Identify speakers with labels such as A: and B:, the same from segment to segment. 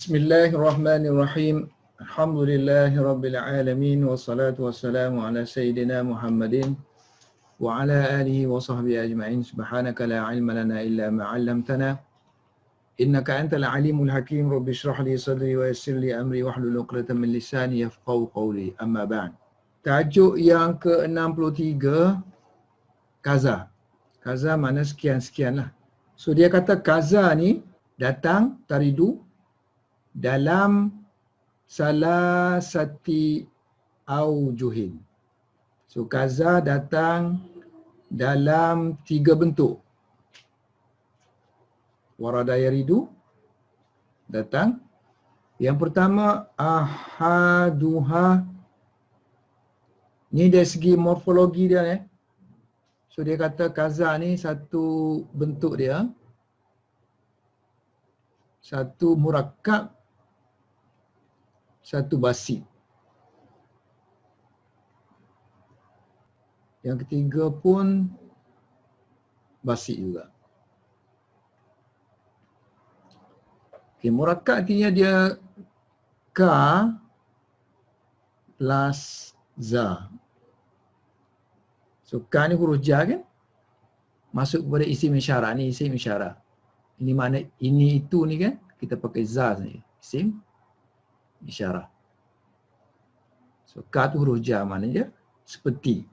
A: Bismillahirrahmanirrahim. Alhamdulillahi alamin wassalatu wassalamu ala sayyidina Muhammadin wa ala alihi wa sahbihi ajma'in. Subhanaka la ilma lana illa ma 'allamtana innaka antal alimul hakim. Rabbi shrah li sadri wa yassir li amri wahlul 'uqdatam min lisani yafqahu qawli. Amma ba'd. Tajuk yang ke-63, kaza. Kaza mana sekian-sekian lah. So dia kata kaza ni datang taridu dalam salah sati aujuhin. So kaza datang dalam 3 bentuk. Warada yaridu datang. Yang pertama ahaduha. Ni dari segi morfologi dia . So dia kata kaza ni satu bentuk dia, satu murakkab, satu basit. Yang ketiga pun basit juga. Okay, murakkab artinya dia ka plus za. So ka ni huruf ja kan? Masuk kepada isim isyarah. Ni isim isyarah. Ini makna ini itu ni kan? Kita pakai za saja. Isim isyarah. So ka tu huruf ja, maknanya seperti.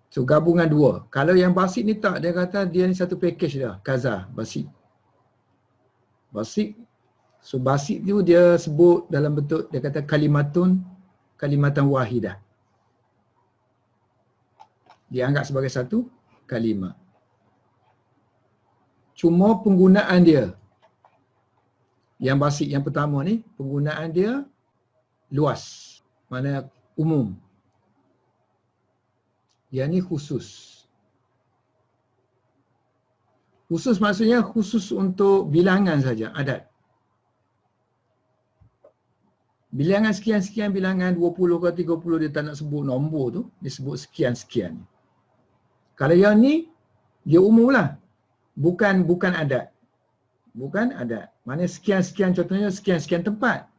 A: So gabungan dua. Kalau yang basit ni tak, dia kata dia ni satu package dah. Kaza, basit. Basit. So basit tu dia sebut dalam bentuk, dia kata kalimatan wahidah. Dianggap sebagai satu kalimah. Cuma penggunaan dia, yang basit yang pertama ni, penggunaan dia luas. Maknanya umum. Yang ni khusus. Khusus maksudnya khusus untuk bilangan saja, adat. Bilangan sekian-sekian, bilangan 20 ke 30, dia tak nak sebut nombor tu, dia sebut sekian-sekian. Kalau yang ni, dia umum lah. Bukan adat. Bukan adat. Maksudnya sekian-sekian, contohnya sekian-sekian tempat.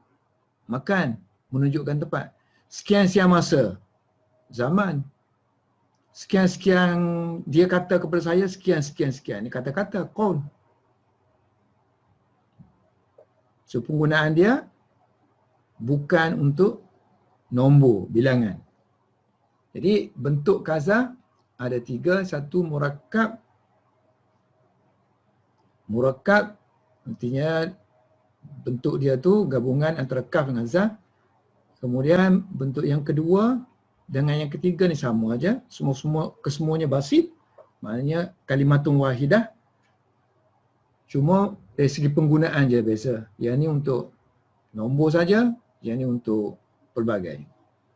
A: Makan, menunjukkan tempat. Sekian-sekian masa, zaman. Sekian-sekian, dia kata kepada saya sekian-sekian-sekian. Ini kata-kata, qaul. So penggunaan dia bukan untuk nombor, bilangan. Jadi bentuk kaza ada 3. Satu murakkab. Murakkab artinya bentuk dia tu gabungan antara kaf dengan za. Kemudian bentuk yang kedua dengan yang ketiga ni sama aja. Kesemuanya basit. Maknanya kalimatun wahidah. Cuma dari segi penggunaan je biasa. Yang ni untuk nombor saja, yang ni untuk pelbagai.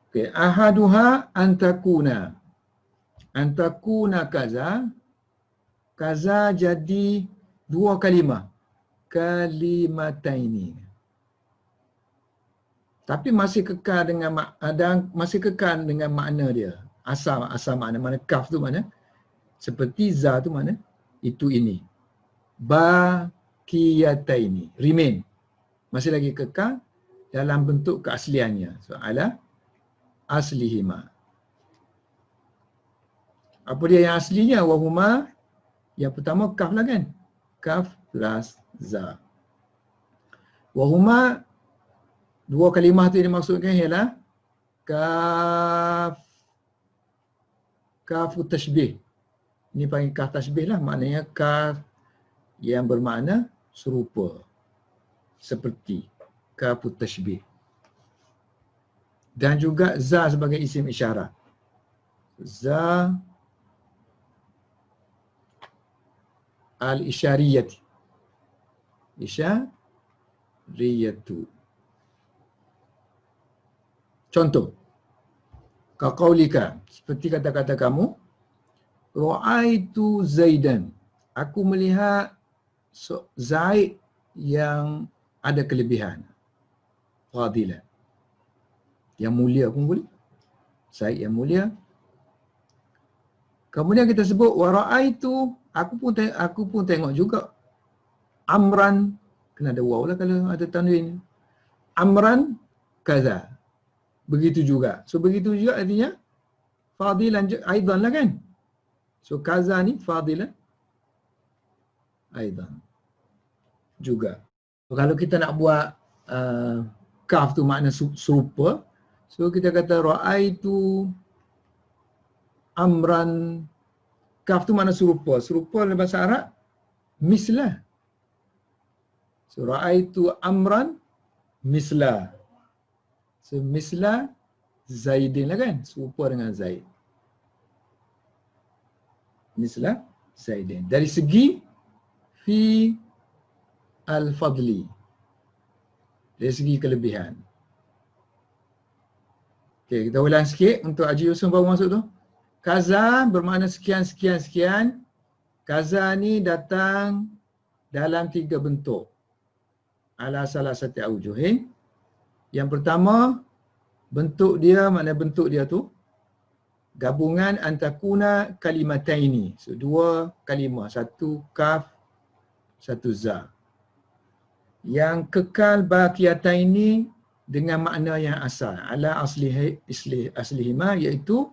A: Okey, ahaduha antakuna. Antakuna kaza. Kaza jadi 2 kalimah. Kalimataini. Tapi masih kekal dengan makna dia. Asal makna kaf tu mana? Seperti za tu mana? Itu ini. Baqiyataini. Remain. Masih lagi kekal dalam bentuk keasliannya. So ala aslihima. Apa dia yang aslinya? Wahuma, yang pertama kaf lah kan? Kaf plus za. Wahuma, 2 kalimah tu yang dimaksudkan ialah kaf tashbih. Ini panggil kaf tashbih lah. Maknanya kaf yang bermakna serupa. Seperti. Kaf tashbih. Dan juga za sebagai isim isyarah. Za al-isyariyati. Isyariyatu. Contoh. Kaqaulika. Seperti kata-kata kamu. Ra'aitu Zaidan. Aku melihat Zaid yang ada kelebihan. Fadilah. Yang mulia pun boleh. Zaid yang mulia. Kemudian kita sebut wa ra'aitu, aku pun tengok juga Amran kena ada waw lah kalau ada tanwin. Amran kaza. Begitu juga. So begitu juga artinya fadilan aidan lah kan. So kaza ni fadilan aidan juga. So, kalau kita nak buat kaf tu makna serupa, so kita kata ra'aitu amran, kaf tu makna serupa. Serupa dalam bahasa Arab mislah. So ra'aitu amran misla. So misla Zaidin lah kan, serupa dengan Zaid. Misla Zaidin. Dari segi fi al-fadli, dari segi kelebihan. Okey, kita ulang sikit untuk Haji Yusuf baru masuk tu. Kaza bermakna sekian, sekian, sekian. Kaza ni datang dalam 3 bentuk. Ala salah satu aujuhin. Yang pertama, bentuk dia, makna bentuk dia tu gabungan antakuna kalimataini. So 2 kalimah, 1 kaf, 1 za. Yang kekal baqiyataini dengan makna yang asal. Ala aslihima, iaitu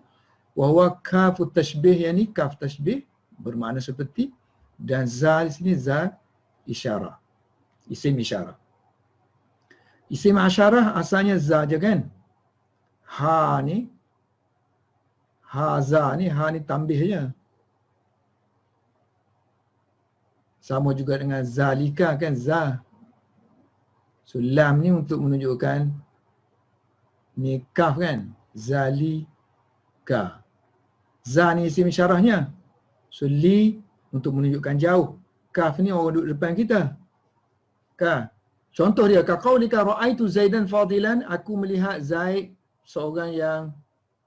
A: wahwa kafut tashbih, yang ni kaf tashbih bermakna seperti, dan za di sini za isyarah. Isim isyarah. Isim asyarah asalnya za je kan. Ha ni, ha za ni, ha ni tambih je. Sama juga dengan zalika kan, za. So lam ni untuk menunjukkan ni kaf kan, zalika. Za ni isim isyarahnya. So li untuk menunjukkan jauh. Kaf ni orang duduk depan kita. Ka. Contoh dia, kaqaulika ra'aitu Zaidan fadilan, aku melihat Zaid seorang yang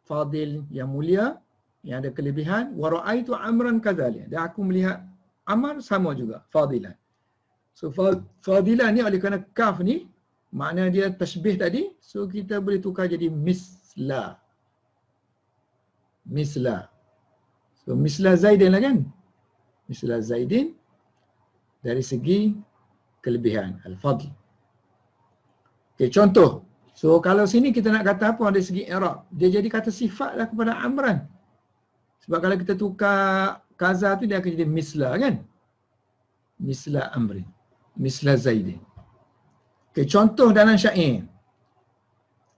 A: fadil, yang mulia, yang ada kelebihan. Wa ra'aitu Amran kadzalik, dan aku melihat Amr sama juga fadilan. So fadilan ni oleh kerana kaf ni makna dia tashbih tadi, so kita boleh tukar jadi misla. Misla. So misla Zaidin lah kan. Misla Zaidin dari segi kelebihan, al-fadl. Okay, contoh. So kalau sini kita nak kata apa dari segi i'rab, dia jadi kata sifat lah kepada Amran. Sebab kalau kita tukar kaza tu dia akan jadi misla kan. Misla Amrin, misla Zaidin. Okay, contoh dalam syair.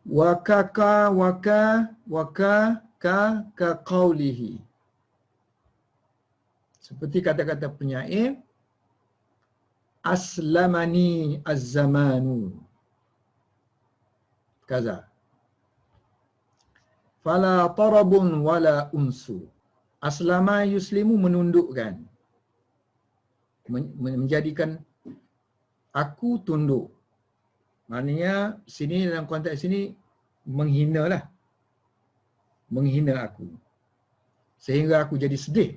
A: Wakaka waka ka qawlihi. Seperti kata-kata penyair, aslamani az-zamanu kaza. Fala tarabun wala unsu. Aslama yuslimu, menundukkan. Menjadikan aku tunduk. Maknanya sini dalam konteks sini menghina lah. Menghina aku. Sehingga aku jadi sedih.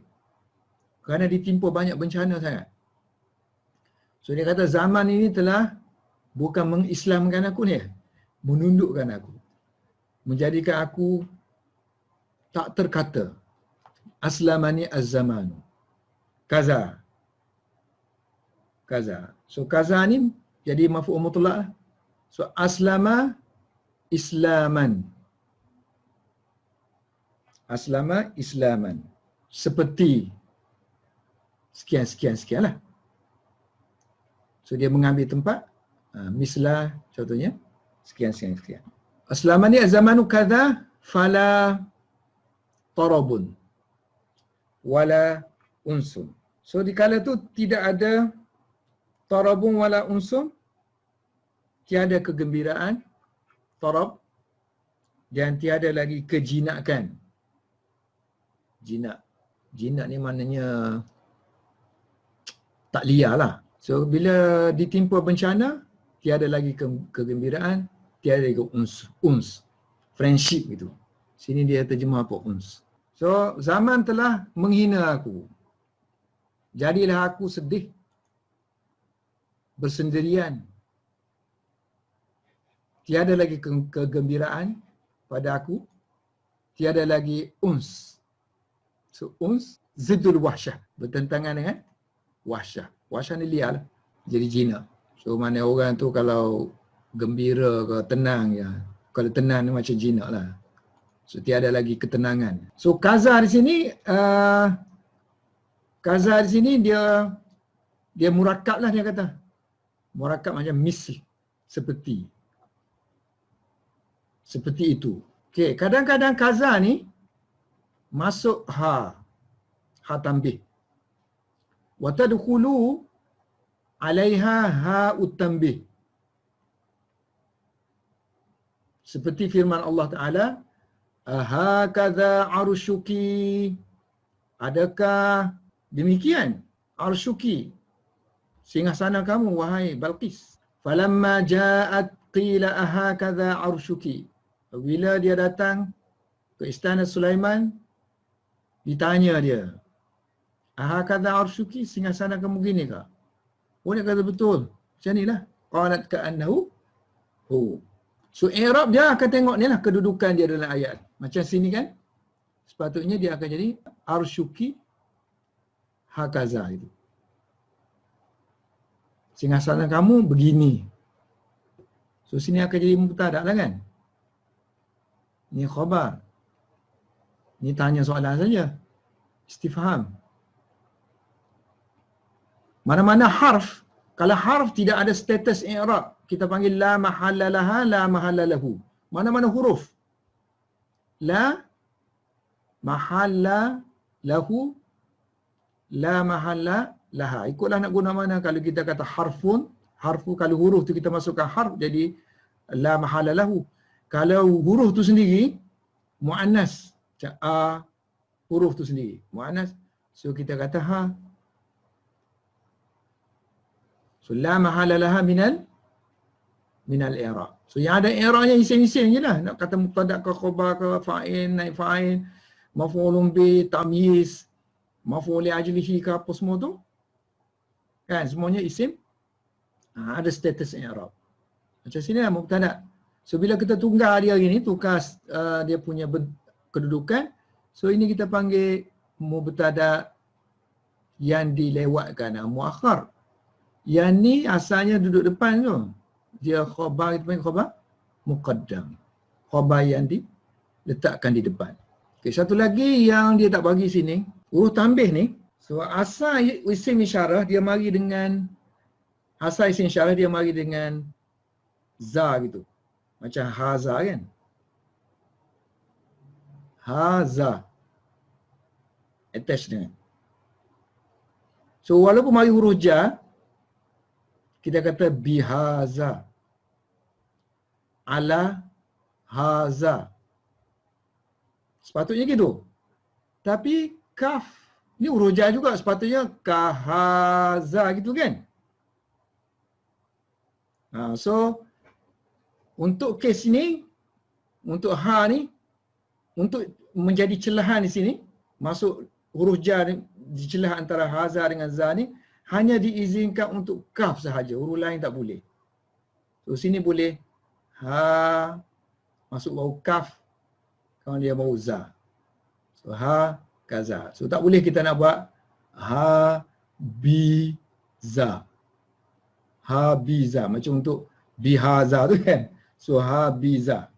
A: Kerana ditimpa banyak bencana sangat. So dia kata zaman ini telah bukan mengislamkan aku ni, menundukkan aku. Menjadikan aku tak terkata. Aslamani az-zamanu. Kaza. Kaza. So kaza ni jadi maf'ul mutlaq. So aslama islaman. Aslama islaman. Seperti sekian lah. So dia mengambil tempat mislah contohnya sekian. Aslama ni az-zamanu kadza fala tarabun wala unsun. So dikala tu tidak ada tarabun wala unsun, tiada kegembiraan, tarab, dan tiada lagi kejinakan. Jinak ni maknanya tak liar lah. So bila ditimpa bencana, tiada lagi kegembiraan, tiada lagi uns, friendship gitu. Sini dia terjemah apa uns. So zaman telah menghina aku. Jadilah aku sedih, bersendirian. Tiada lagi kegembiraan pada aku. Tiada lagi uns. So uns ziddul wahsyah, bertentangan dengan wahsyah. Wahsyah ni liar lah. Jadi jinak. So mana orang tu kalau gembira ke tenang ya. Kalau tenang ni macam jinak lah. So tiada lagi ketenangan. So kaza di sini dia murakab lah dia kata. Murakab macam misli. Seperti itu. Okey, kadang-kadang kaza ni masuk ha tambih. Wa tadkhulu 'alaiha ha'ut tambih. Seperti firman Allah Taala, ahakaza arshuki. Adakah demikian arshuki, singgasana kamu wahai Balqis? Falamma ja'at qila ahakaza arshuki. Bila dia datang ke istana Sulaiman, ditanya dia, ahakaza arshuki, singgasana kamu gini ke? Oh, dia kata betul. Macam inilah. Qalat ka'annahu hu. So i'rab dia akan tengok ni lah kedudukan dia dalam ayat. Macam sini kan? Sepatutnya dia akan jadi arshuki hakaza itu. Singgasana kamu begini. So sini akan jadi mubtada lah kan? Ni khabar. Ni tanya soalan saja. Istifham. Mana-mana harf, kalau harf tidak ada status i'rab, kita panggil la mahalla laha, la mahalla lahu. Mana-mana huruf la mahalla lahu, la mahalla laha. Ikutlah nak guna mana. Kalau kita kata harfun, harfu kalau huruf tu kita masukkan harf jadi la mahalla lahu. Kalau huruf tu sendiri muannas, macam a, huruf tu sendiri muannas, so kita kata ha. So la mahalla laha minal i'rab. So yang ada i'rabnya isim-isim je lah. Nak kata mubtada ke khabar ke fa'il, naib fa'il, maf'ulun bi, tamyiz, maf'ul li ajlihi ke apa semua tu. Kan semuanya isim. Ada status i'rab. Macam sini lah mubtada. So bila kita tunggal dia hari ni, tukar dia punya kedudukan. So ini kita panggil mubtada yang dilewatkan, muakhar. Yang ni asalnya duduk depan tu. Dia khabar, kita panggil khabar muqaddam. Khabar yang diletakkan di depan. Okay, satu lagi yang dia tak bagi sini, huruf tambih ni. So asal isim isyarah dia mari dengan za gitu. Macam haza kan. Haza. Attach dengan. So walaupun mari huruf ja, kita kata bihaza, ala haza. Sepatutnya gitu. Tapi kaf ni huruf ja juga, sepatutnya kahaza gitu kan. So untuk kes ini, untuk ha ni, untuk menjadi celahan di sini, masuk huruf ja di celah antara haza dengan za ni, hanya diizinkan untuk kaf sahaja, huruf lain tak boleh. So sini boleh ha masuk bau kaf, kalau dia bau za. So ha kaza. So tak boleh kita nak buat ha bi za. Ha bi za macam untuk bihaza tu kan. So ha bi za.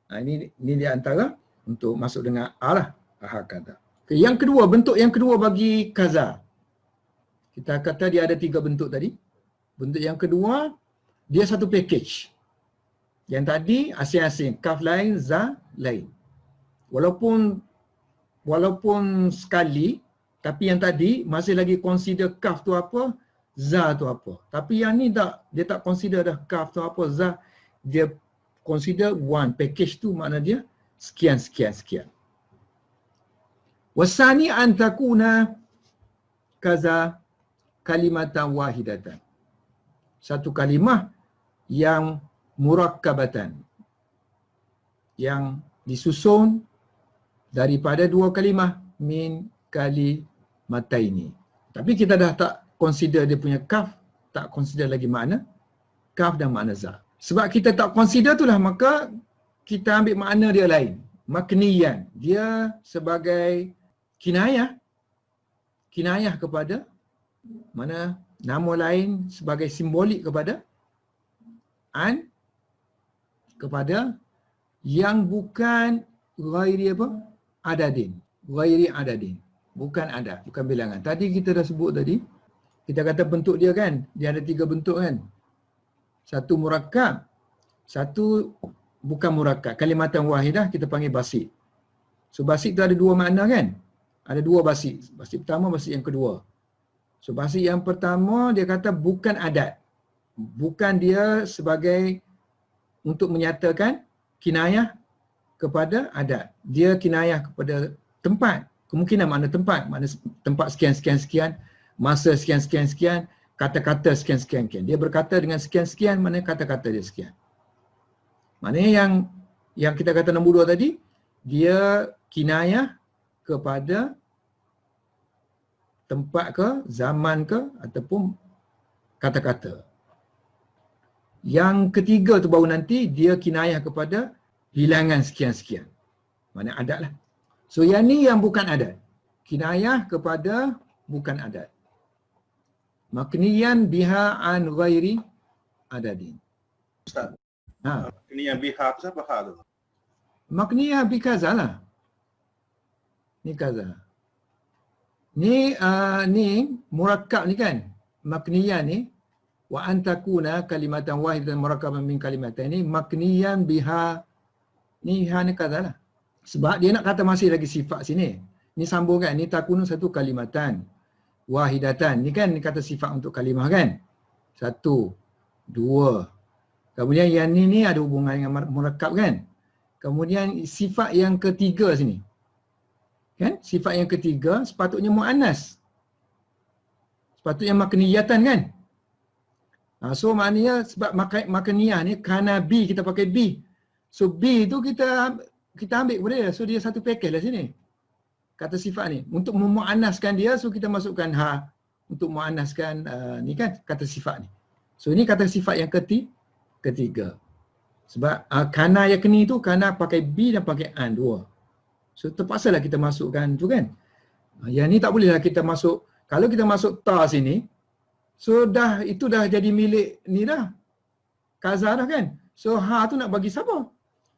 A: Ini di antara untuk masuk dengan a lah, ha kaza. Okay, yang kedua, bentuk yang kedua bagi kaza. Kita kata dia ada 3 bentuk tadi. Bentuk yang kedua, dia satu package. Yang tadi asing-asing, kaf lain, za lain. Walaupun sekali, tapi yang tadi masih lagi consider kaf tu apa, za tu apa. Tapi yang ni tak, dia tak consider dah kaf tu apa, za. Dia consider one package tu, makna dia sekian. Wasani an takuna kaza kalimatan wahidatan. Satu kalimah yang murakkabatan, yang disusun daripada 2 kalimah, min kalimataini. Tapi kita dah tak consider dia punya kaf, tak consider lagi makna kaf dan makna za. Sebab kita tak consider itulah, maka kita ambil makna dia lain. Makniyan, dia sebagai kinayah kepada mana Nama lain sebagai simbolik kepada an, kepada yang bukan ghairi apa? Adadin. Ghairi adadin. Bukan adad, bukan bilangan. Tadi kita dah sebut tadi, kita kata bentuk dia kan, dia ada 3 bentuk kan. Satu murakkab, satu bukan murakkab. Kalimatan wahidah kita panggil basit. So basit tu ada 2 makna kan? Ada 2 basit. Basit pertama, basit yang kedua. So basit yang pertama dia kata bukan adat. Bukan dia sebagai untuk menyatakan kinayah kepada adat. Dia kinayah kepada tempat. Kemungkinan makna tempat. Makna tempat sekian-sekian-sekian. Masa sekian-sekian-sekian. Kata-kata sekian-sekian-sekian. Dia berkata dengan sekian-sekian, maknanya kata-kata dia sekian. Maknanya yang kita kata nombor 2 tadi, dia kinayah kepada tempat ke, zaman ke, ataupun kata-kata. Yang ketiga tu baru nanti dia kinayah kepada bilangan sekian-sekian. Maknanya adat lah. So yang ni yang bukan adat. Kinayah kepada bukan adat. Makniyan biha an ghairi adadin.
B: Ustaz.
A: Ha.
B: Ini yang biha tu siapa hal tu?
A: Makniyah bi kaza lah. Ni kaza. Ni murakkab ni kan. Makniyah ni wa antakuna kalimatan wahidatan murakkaban min kalimatan ni makniyan biha. Ni ha ni kaza lah. Sebab dia nak kata masih lagi sifat sini. Ni sambung kan. Ni takunu satu kalimatan wahidatan. Ni kan ni kata sifat untuk kalimah kan. 1, 2. Kemudian yang ni ada hubungan dengan murakkab kan. Kemudian sifat yang ketiga sini. Kan? Sifat yang ketiga sepatutnya muannas. Sepatutnya makniyatan kan. So maknanya sebab makniyah ni kerana B kita pakai B. So B tu kita ambil kepada dia. So dia satu package lah sini. Kata sifat ni. Untuk memuannaskan dia so kita masukkan ha. Untuk muannaskan ni kan kata sifat ni. So ini kata sifat yang ketiga. Sebab kana yakni tu kana pakai B dan pakai an 2. So terpaksalah kita masukkan tu kan. Yang ni tak bolehlah kita masuk. Kalau kita masuk ta sini, so itu dah jadi milik ni dah. Kaza dah kan. So ha tu nak bagi siapa?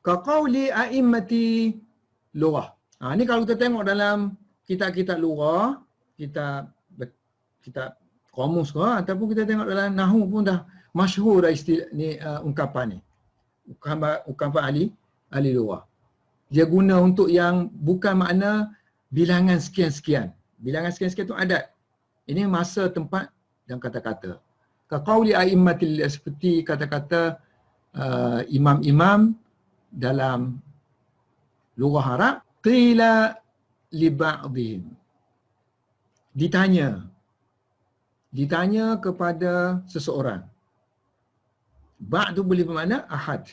A: Kaqauli a'immati lughah. Ni kalau kita tengok dalam kitab-kitab lughah, kitab kamus ke ataupun kita tengok dalam nahwu pun dah masyhur dah istilah ni ungkapan ni. Ungkapan ahli lughah. Dia guna untuk yang bukan makna bilangan sekian-sekian. Bilangan sekian-sekian tu adat. Ini masa, tempat dan kata-kata. Kaqauli a'immatil, seperti kata-kata imam-imam dalam lughah Arab, qila li ba'dihim. Ditanya kepada seseorang. Ba' tu boleh bermakna ahad.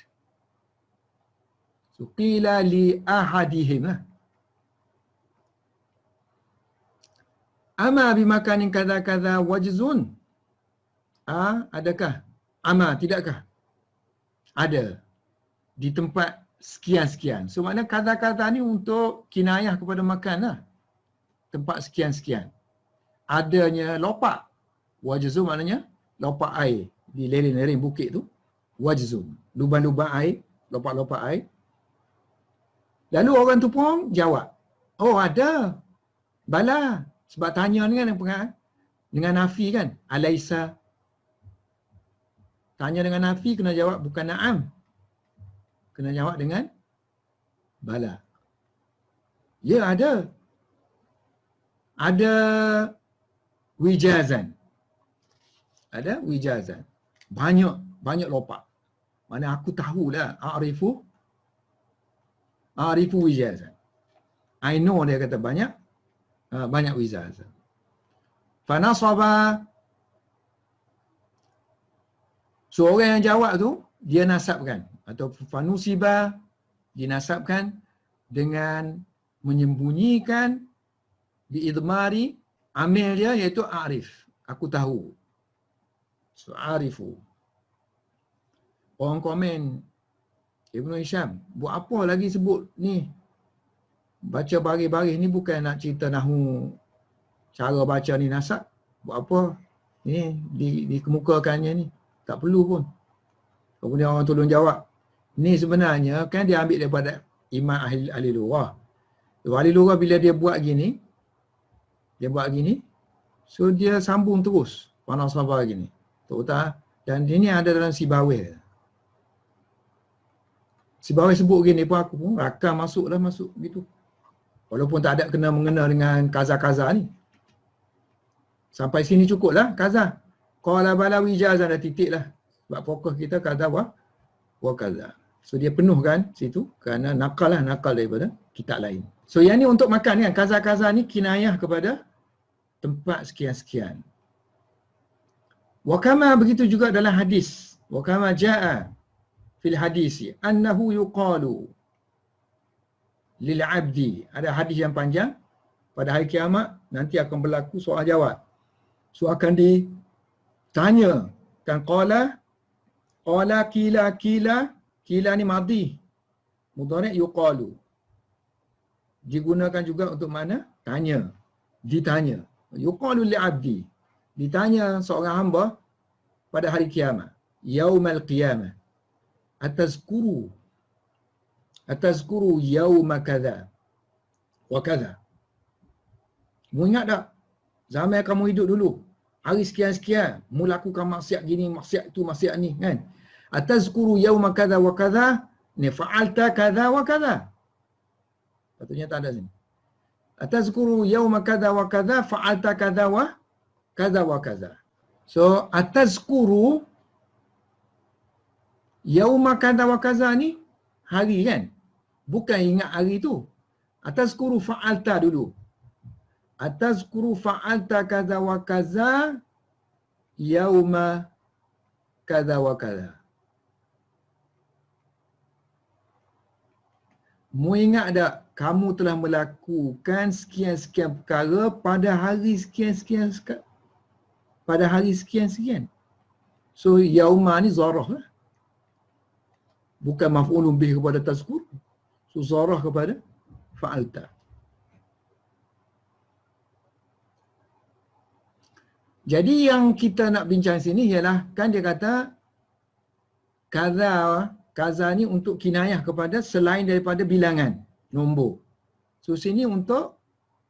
A: So, qila li ahadihim lah. Ama bimakanin kadha-kadha wajzun. Adakah? Ama, tidakkah? Ada. Di tempat sekian-sekian. So, makna kadha-kadha ni untuk kinayah kepada makan lah. Tempat sekian-sekian. Adanya lopak. Wajzun maknanya lopak air. Di lereng-lereng bukit tu. Wajzun. Lubang-lubang air. Lopak-lopak air. Lalu orang tu pun jawab. Oh ada. Bala. Sebab tanya ni kan dengan nafi kan. Alaisa. Tanya dengan nafi kena jawab bukan na'am. Kena jawab dengan bala. Ya ada. Ada wijazan. Ada wijazan. Banyak lopak. Mana aku tahulah. A'rifu wijazan. I know dia kata banyak wijazan. Fanasaba. So orang yang jawab tu dia nasabkan atau fanusiba dinasabkan dengan menyembunyikan biidmari amil dia iaitu a'rif. Aku tahu. So a'rifu. Orang komen Ibnu Hisham, buat apa lagi sebut ni? Baca baris-baris ni bukan nak cerita nahwu cara baca ni nasab. Buat apa dikemukakannya ni. Tak perlu pun. Kemudian orang tolong jawab. Ni sebenarnya kan dia ambil daripada imam ahli lughah. Ahli lughah bila dia buat gini, so dia sambung terus panas sabar gini. Betul. Dan ini ada dalam Sibawih. Sibawih sebut gini pun aku pun rakam masuk gitu. Walaupun tak ada kena-mengena dengan kaza-kaza ni. Sampai sini cukup lah kaza. Qala balawi jaza dah titik lah. Sebab fokus kita kaza wa kaza. So dia penuhkan situ kerana nakal daripada kitab lain. So yang ni untuk makan kan. Kaza-kaza ni kinayah kepada tempat sekian-sekian. Wa kama begitu juga dalam hadis. Wa kama jaa fil hadisi annahu yuqalu lil abdi. Ada hadis yang panjang. Pada hari kiamat nanti akan berlaku soal jawab. So akan ditanya kan qala kila ni madhi. Mudhari' yuqalu. Digunakan juga untuk mana? Tanya. Ditanya. Yuqalu li abdi. Ditanya seorang hamba pada hari kiamat. Yaumal qiyamah. Atazkuru yauma kadza wa kadza. Mu ingat tak? Zaman kamu hidup dulu. Hari sekian-sekian. Mu lakukan maksiat gini, maksiat tu, maksiat ni kan. Atazkuru yauma kadza wa kadza. Ni fa'alta kadza wa kadza. Patutnya tak ada sini. Atazkuru yauma kadza wa kadza fa'alta kadza wa kadza. So atazkuru yauma kadza wa kadza ni hari kan. Bukan ingat hari tu. Atazkuru fa'alta dulu. Atazkuru fa'alta kadza wa kadza yauma kadza wa kadza. Mu ingat tak kamu telah melakukan sekian-sekian perkara pada hari sekian-sekian. Pada hari sekian-sekian. So yauma ni zarah lah. Bukan maf'ulun bih kepada tazkur. So zarah kepada fa'alta. Jadi yang kita nak bincang sini ialah kan dia kata kaza ni untuk kinayah kepada selain daripada bilangan, nombor. So sini untuk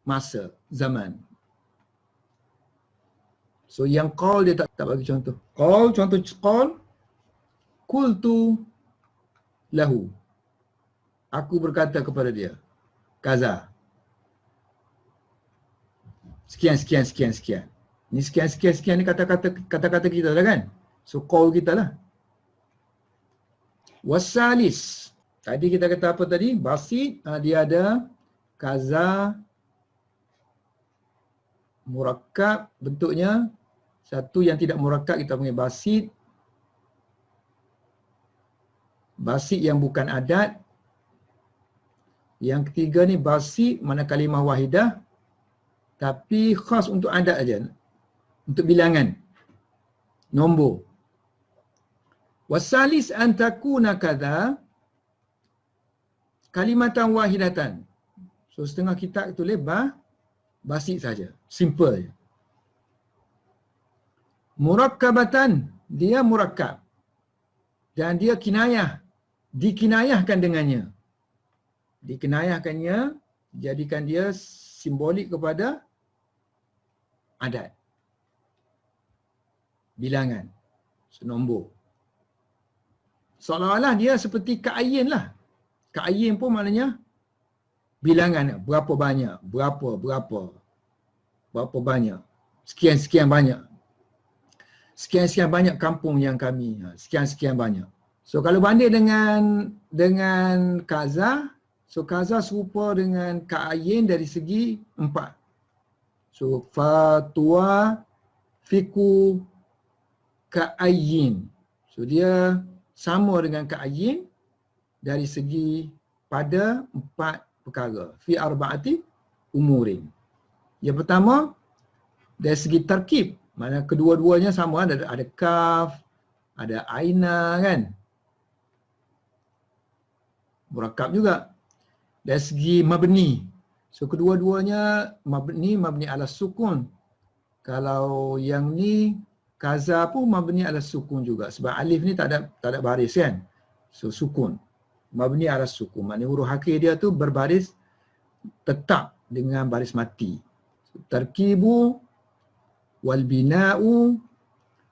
A: masa, zaman. So yang qal dia tak bagi contoh. Contoh qal qultu lahu. Aku berkata kepada dia. Kaza. Sekian. Ni sekian ni kata-kata kita lah kan. So qal kita lah. Wasalis. Tadi kita kata apa tadi? Basit. Dia ada kaza murakkab bentuknya. Satu yang tidak murakkab kita panggil basit. Basit yang bukan adat. Yang ketiga ni basit mana kalimah wahidah. Tapi khas untuk adat aja. Untuk bilangan. Nombor. Wasalis an takuna kadza kalimatan wahidatan. So setengah kitab tulis basit saja. Simple je. Murakkabatan, dia murakkab. Dan dia kinayah. Dikinayahkan dengannya. Dikinayahkannya, jadikan dia simbolik kepada adat. Bilangan. Senombor. Seolah-olah dia seperti ka'ayin lah. Ka'ayin pun maknanya bilangan. Berapa banyak. Berapa banyak. Sekian banyak. Sekian banyak kampung yang kami. Sekian banyak. So kalau banding dengan kaza. So kaza serupa dengan ka'ayin dari segi 4. So fatwa fiku ka'ayin. So dia sama dengan ka'ayin dari segi pada 4 perkara. Fi arba'ati umurin. Yang pertama, dari segi tarkib. Mana kedua-duanya sama. Ada kaf, ada aina kan. Murakkab juga. Dari segi mabni. So kedua-duanya mabni ala sukun. Kalau yang ni kaza pun mabni ala sukun juga sebab alif ni tak ada baris kan. So sukun. Mabni ala sukun. Maknanya huruf akhir dia tu berbaris tetap dengan baris mati. Tarkibu wal bina'u,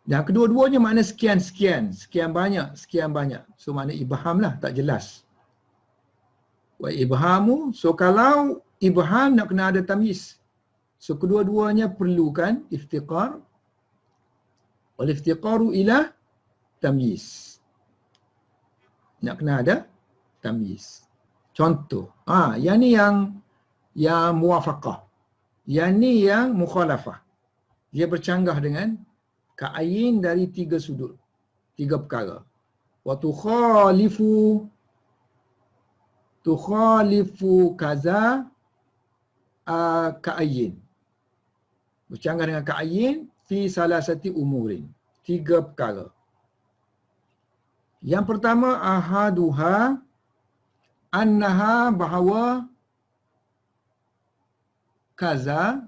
A: dan kedua-duanya makna sekian-sekian, sekian banyak. So makna ibham lah, tak jelas. Wa ibhamu, so kalau ibham nak kena ada tamyiz. So kedua-duanya perlukan iftiqar, wal iftiqaru ila tamyiz. Nak kena ada tamyiz. Contoh, yang ni yang muwafaqah. Yang ni yang mukhalafah. Dia bercanggah dengan ka'ayin dari 3 sudut, 3 perkara. Wa tukhalifu kaza ka'ayin. Bercanggah dengan ka'ayin fi salasati umurin. 3 perkara. Yang pertama, ahaduha annaha, bahawa kaza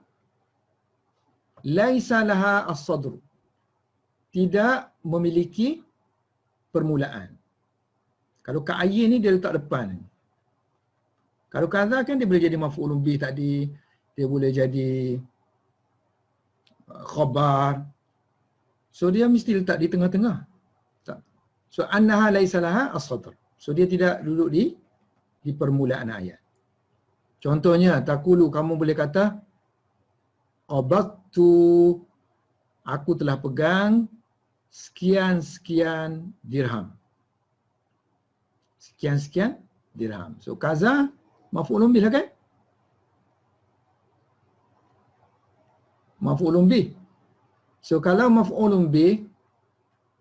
A: laisa laha as-sadr, tidak memiliki permulaan. Kalau ka'ayin ni dia letak depan. Kalau kaza kan dia boleh jadi maf'ulun bih tadi, dia boleh jadi khabar. So dia mesti letak di tengah-tengah. So annaha laisa laha as-sadr. So dia tidak duduk di permulaan ayat. Contohnya, takulu, kamu boleh kata qabattu, aku telah pegang sekian-sekian dirham. Sekian-sekian dirham. So kaza maf'ulun bih lah kan? Maf'ulun bih. So kalau maf'ulun bih,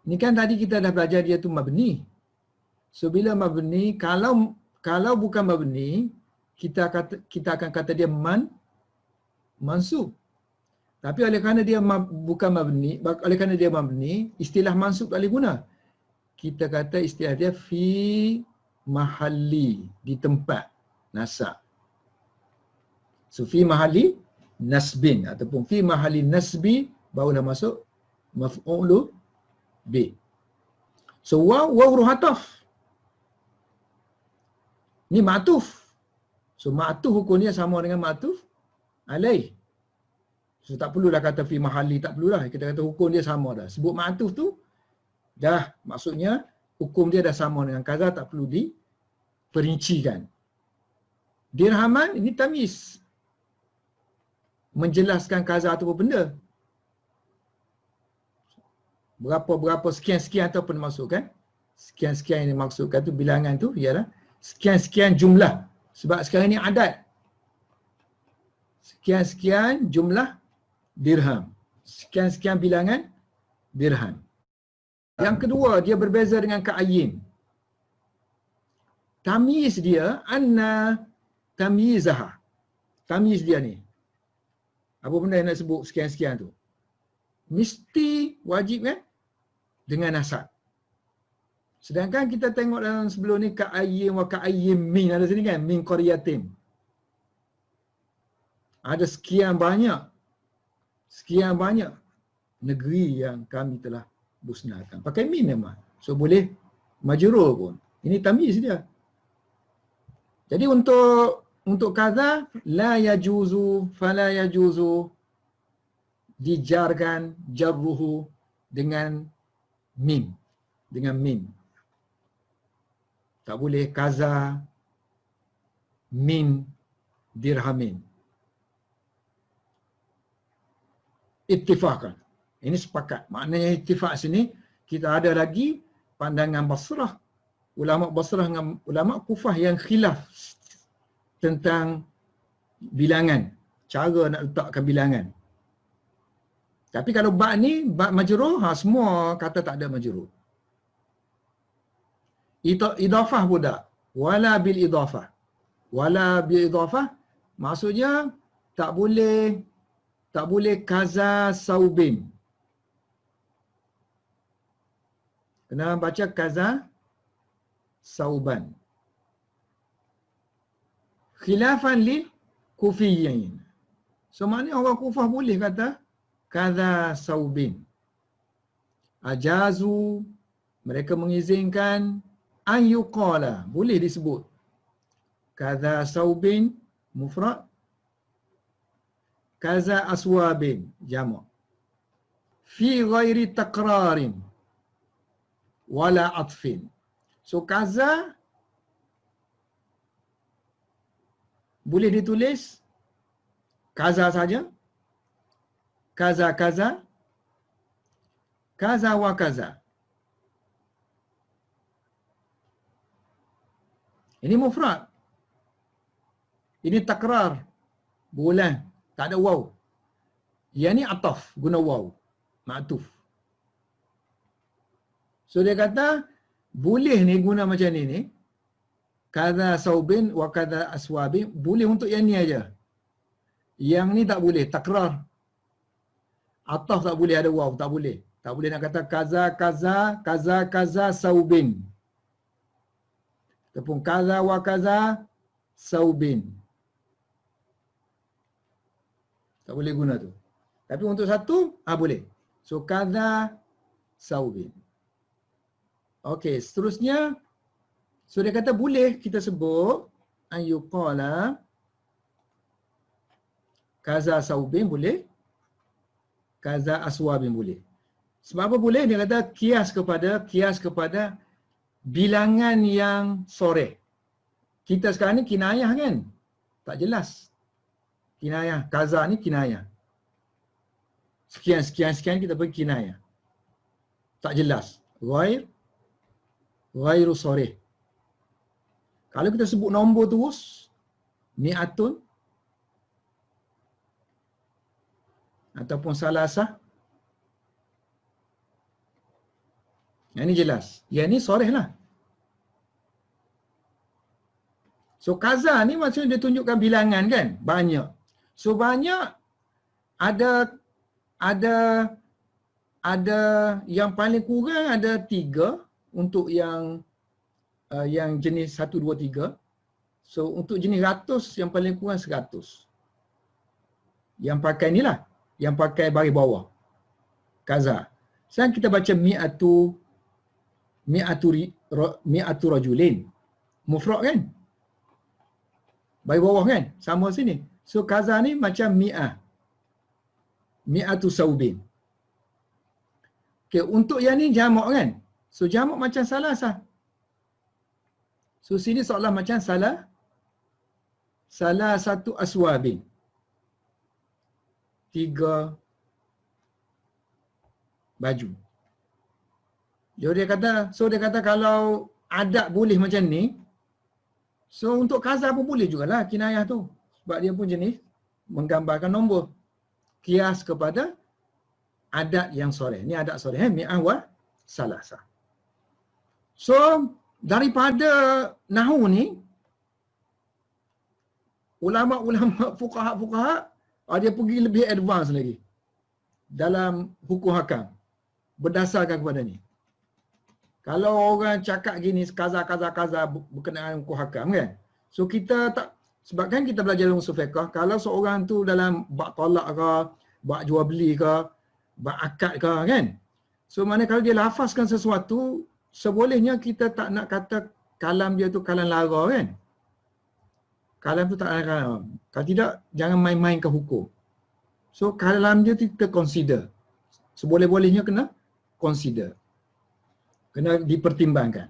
A: ni kan tadi kita dah belajar dia tu mabni. So bila mabni, kalau bukan mabni, kita akan kata dia mansub. Tapi oleh kerana dia bukan mabni, oleh kerana dia mabni, istilah mansub tak boleh guna. Kita kata istilah dia fi mahalli, di tempat nasab. So fi mahalli nasbin ataupun fi mahalli nasbi barulah masuk maf'ulu bi. So waw huruf ataf. Ni ma'tuf. So ma'tuf hukumnya sama dengan ma'tuf alaih. So tak perlulah kata fi mahalli, tak perlulah. Kita kata hukum dia sama dah. Sebut ma'tuf tu dah maksudnya hukum dia dah sama dengan kaza, tak perlu diperincikan. Dirhaman ini tamyiz, menjelaskan kaza tu apa benda. Berapa sekian-sekian tu apa dimaksudkan? Sekian-sekian yang dimaksudkan tu, bilangan tu ialah sekian-sekian jumlah. Sebab sekarang ni adat. Sekian-sekian jumlah dirham. Sekian-sekian bilangan dirham. Yang kedua, dia berbeza dengan ka'ayin. Tamyiz dia, anna tamyizaha. Tamyiz dia ni. Apa benda yang nak sebut sekian-sekian tu? Mesti wajib kan? Dengan nasab. Sedangkan kita tengok dalam sebelum ni ka'ayyin wa ka'ayyin min, ada sini kan, min qaryatin. Ada sekian banyak negeri yang kami telah musnahkan. Pakai min memang. So boleh majrur pun. Ini tamyiz dia. Jadi untuk kaza la yajuzu fala yajuzu, dijarkan jarruhu dengan min. Tak boleh kaza min dirhamin. Ittifaqan. Ini sepakat. Maknanya ittifaq sini kita ada lagi pandangan Basrah. Ulama Basrah dengan ulama Kufah yang khilaf tentang bilangan. Cara nak letakkan bilangan. Tapi kalau ba' ni, ba' majrur, semua kata tak ada majrur. Idafah pun tak. Wala bil idafah. Wala bil idafah maksudnya tak boleh kaza saubin. Kena baca kaza sauban. Khilafan lil kufiyyin. So maknanya orang Kufah boleh kata kadza saubin. Ajazu, mereka mengizinkan an yuqala, boleh disebut kadza saubin mufrad, kadza aswabin jamak, fi ghairi takrarin wala atfin. So kaza boleh ditulis kaza saja, kaza kaza, kaza wa kaza. Ini mufrad. Ini takrar, berulang, tak ada waw. Yang ni ataf, guna waw, ma'tuf. So dia kata boleh ni guna macam ni, kadza saubin wa kadza aswabin, boleh untuk yang ni aja. Yang ni tak boleh, takrar. Ataf tak boleh ada waw, tak boleh. Tak boleh nak kata kaza kaza kaza kaza saubin. Ataupun kaza wa kaza saubin. Tak boleh guna tu. Tapi untuk satu, boleh. So kaza saubin. Okey, seterusnya, so dia kata boleh kita sebut an yuqala kaza saubin boleh, kaza aswabin boleh. Sebab apa boleh? Dia kata kias kepada bilangan yang soreh. Kita sekarang ni kinayah kan? Tak jelas. Kinayah, kaza ni kinayah. Sekian kita pergi kinayah. Tak jelas. Ghairu soreh. Kalau kita sebut nombor terus, mi'atun ataupun salasah, yang ni jelas. Yang ni soreh lah. So kaza ni maksudnya dia tunjukkan bilangan kan? Banyak. So banyak ada yang paling kurang ada 3 untuk yang jenis 1, 2, 3. So untuk jenis ratus yang paling kurang 100. Yang pakai ni lah. Yang pakai baris bawah. Kaza. Sekarang kita baca mi'atu rajulin. Mufrad kan? Baris bawah kan? Sama sini. So kaza ni macam mi'atu saubin. Okay, untuk yang ni jamak kan? So jamak macam salasah. So sini seolah macam salah satu aswabin. 3 baju. Dia kata kalau adat boleh macam ni, so untuk kaza pun boleh jugalah kinayah tu. Sebab dia pun jenis menggambarkan nombor. Kias kepada adat yang soreh. Ni adat soreh. Mi'ah wa salasah. So, daripada nahu ni, ulama-ulama fuqaha, dia pergi lebih advance lagi dalam hukum hakam berdasarkan kepada ni. Kalau orang cakap gini, kaza berkenaan hukum hakam kan. So kita tak, sebab kan kita belajar dalam usul fiqh, kalau seorang tu dalam bab talak ke, bab jual beli ke, bab akad ke kan. So mana kalau dia lafazkan sesuatu, sebolehnya kita tak nak kata kalam dia tu kalam lara kan. Kalam tu tak ada. Kalau tidak, jangan main-main ke hukum. So kalam dia kita consider. Seboleh-bolehnya kena consider. Kena dipertimbangkan.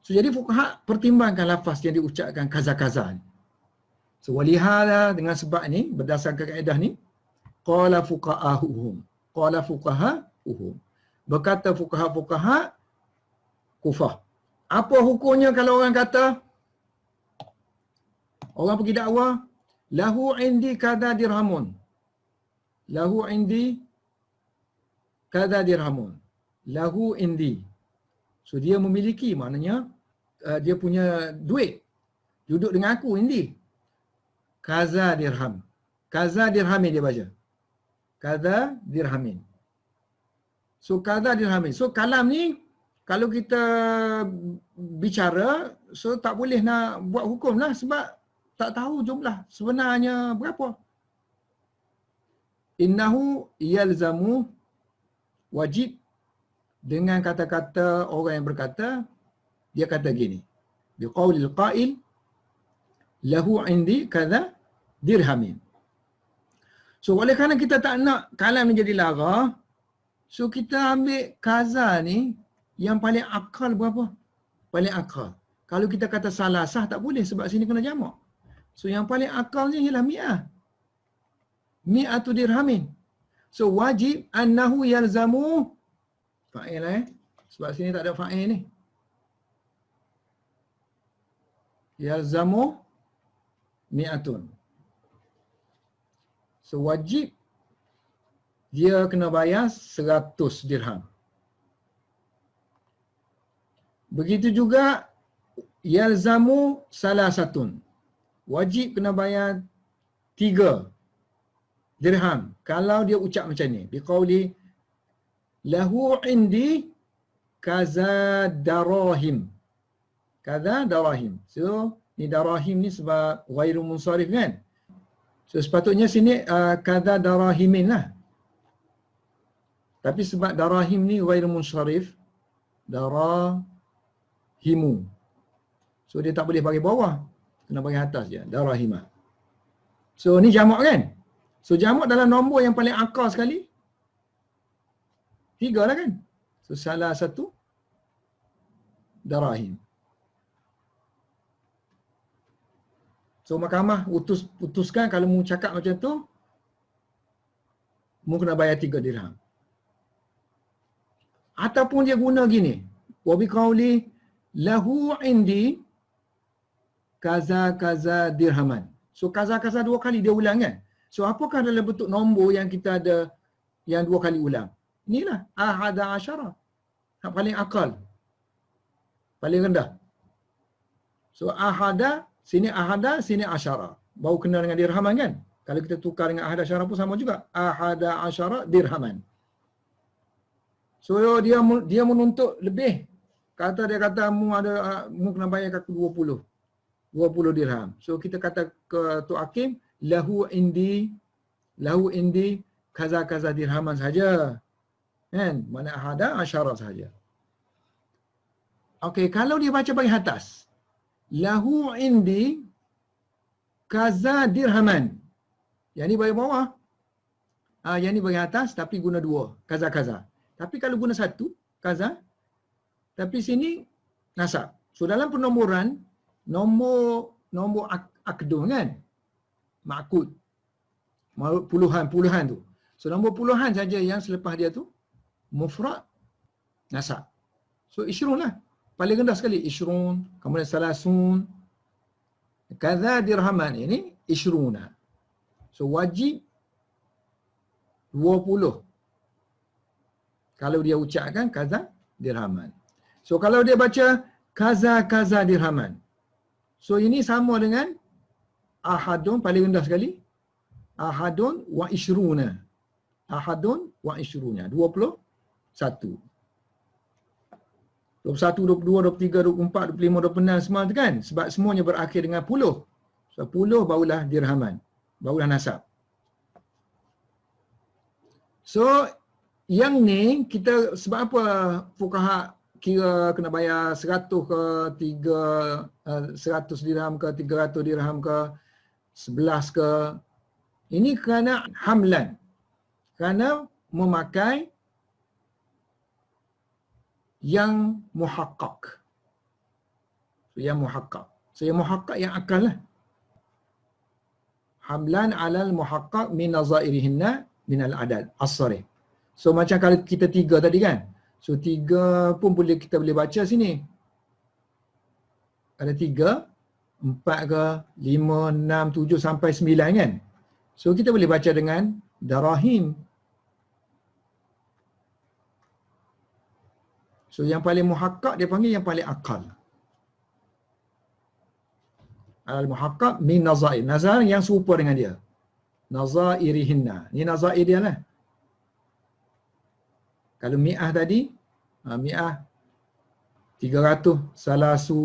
A: So jadi fuqaha pertimbangkan lafaz yang diucapkan kaza-kaza ni. So walihada dengan sebab ni, berdasarkan kaedah ni, qala fuqaha'uhum. Berkata fuqaha Kufah. Apa hukumnya kalau orang kata, orang pergi dakwah, lahu indi kadha dirhamun. Lahu indi kadha dirhamun. Lahu indi. So dia memiliki, maknanya dia punya duit. Duduk dengan aku indi. Kaza dirham. Kaza dirhamin dia baca. Kaza dirhamin. So kaza dirhamin. So kalam ni, kalau kita bicara, so tak boleh nak buat hukum lah sebab tak tahu jumlah sebenarnya berapa. innahu yalzamu, wajib dengan kata-kata orang yang berkata, dia kata gini, biqaulil qail lahu indi kadha dirhamin. So oleh kerana kita tak nak kalam ni jadi lara, so kita ambil kaza ni yang paling akal berapa? Paling akal. Kalau kita kata salasah tak boleh sebab sini kena jamak. So yang paling akalnya ialah mi'ah. Mi'atu dirhamin. So wajib annahu yalzamu fa'il sebab sini tak ada fa'il ni. Yalzamu mi'atun. So wajib dia kena bayar 100 dirham. Begitu juga yalzamu salasatun. Wajib kena bayar 3 dirham kalau dia ucap macam ni. Biqauli lahu indi kaza darahim. Kaza darahim. So ni darahim ni sebab ghairu munsharif kan. So sepatutnya sini kaza darahimin lah. Tapi sebab darahim ni ghairu munsharif, darahimu. So dia tak boleh bagi bawah. Kena bagi atas je. Darahimah. So ni jamak kan? So jamak dalam nombor yang paling akal sekali 3 lah kan? So salah satu darahim. So mahkamah putuskan kalau mu cakap macam tu, mu kena bayar 3 dirham. Ataupun dia guna gini, wa biqauli lahu indi kaza dirhaman. So kaza 2 kali dia ulang kan? So apakah dalam bentuk nombor yang kita ada yang 2 kali ulang? Inilah ahada asyara. Yang paling akal. Paling rendah. So ahada, sini asyara. Baru kena dengan dirhaman kan? Kalau kita tukar dengan ahada asyara pun sama juga. Ahada asyara dirhaman. So dia menuntut lebih. Dia kata mu kena bayar ke 20 dirham. So kita kata ke Tok Hakim, lahu indi kaza dirhaman saja. Kan? Mana ahada asyara saja. Okey, kalau dia baca bagi atas, lahu indi kaza dirhaman. Yang ni bagi bawah. Yang ni bagi atas tapi guna 2, kaza. Tapi kalau guna 1, kaza, tapi sini nasab. So dalam penomboran, nombor akdun kan? Ma'kud. Puluhan tu. So nombor puluhan saja yang selepas dia tu mufrad nasab. So isyrun lah. Paling rendah sekali isyrun, kemudian salasun. Kaza dirhaman ini isyruna. So wajib 20. Kalau dia ucapkan kaza dirhaman. So kalau dia baca kaza dirhaman. So ini sama dengan ahadun paling rendah sekali. Ahadun wa isyruna. Ahadun wa isyruna. 21. 21, 22, 23, 24, 25, 26 semua tu kan? Sebab semuanya berakhir dengan 10. So 10 barulah dirhaman. Barulah nasab. So yang ni kita sebab apa fuqaha kira kena bayar 100 ke 100 dirham ke 300 dirham ke 11 ke, ini kerana hamlan, kerana memakai yang muhaqqaq. So yang muhaqqaq. So yang muhaqqaq yang akal lah. Hamlan alal muhaqqaq min nazairihinna min al-adad as-sarih. So macam kalau kita 3 tadi kan. So 3 pun kita boleh baca sini. Ada 3, 4 ke, 5, 6, 7 sampai 9 kan. So kita boleh baca dengan darahim. So yang paling muhaqqaq dia panggil yang paling akal. Al-muhaqqaq min nazair. Nazair yang serupa dengan dia. Nazairihinna. Ni nazair dia lah. Kalau mi'ah tadi, mi'ah 300, salasu,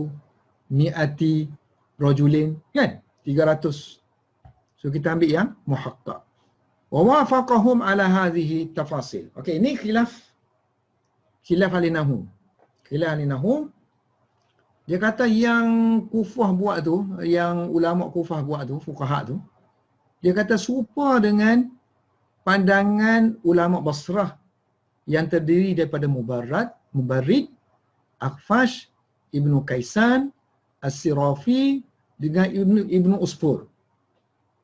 A: mi'ati, rajulin, kan? 300. So kita ambil yang muhaqqaq. Wa wafaqahum ala hadhihi tafasil. Okey, ini khilaf ahli nahwu. Khilaf ahli nahwu. Dia kata yang Kufah buat tu, yang ulama Kufah buat tu, fuqaha tu, dia kata serupa dengan pandangan ulama Basrah yang terdiri daripada Mubarrid, Akhfash, Ibnu Kaisan, As-Sirafi dengan Ibnu Usfur.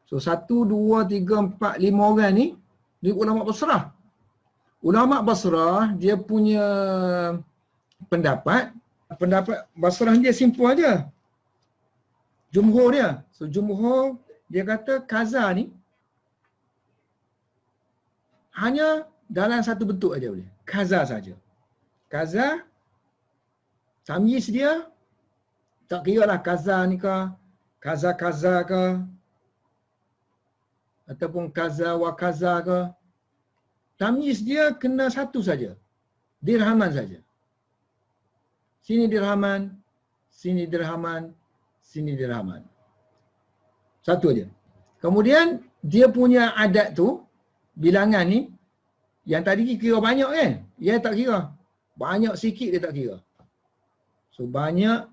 A: So 1, 2, 3, 4, 5 orang ni dia ulama Basrah. Ulama Basrah dia punya pendapat Basrah dia simple aja. Jumhur dia. So jumhur dia kata kaza ni hanya dalam satu bentuk aja boleh. Kaza saja. Kaza tamyiz dia tak kira lah kaza ni ke, kaza ke, ataupun kaza wa kaza ke. Tamyiz dia kena satu saja. Dirhaman saja. Sini dirhaman, sini dirhaman, sini dirhaman. Satu aja. Kemudian dia punya adat tu, bilangan ni, yang tadi kira banyak kan? Dia tak kira. Banyak sikit dia tak kira. So banyak,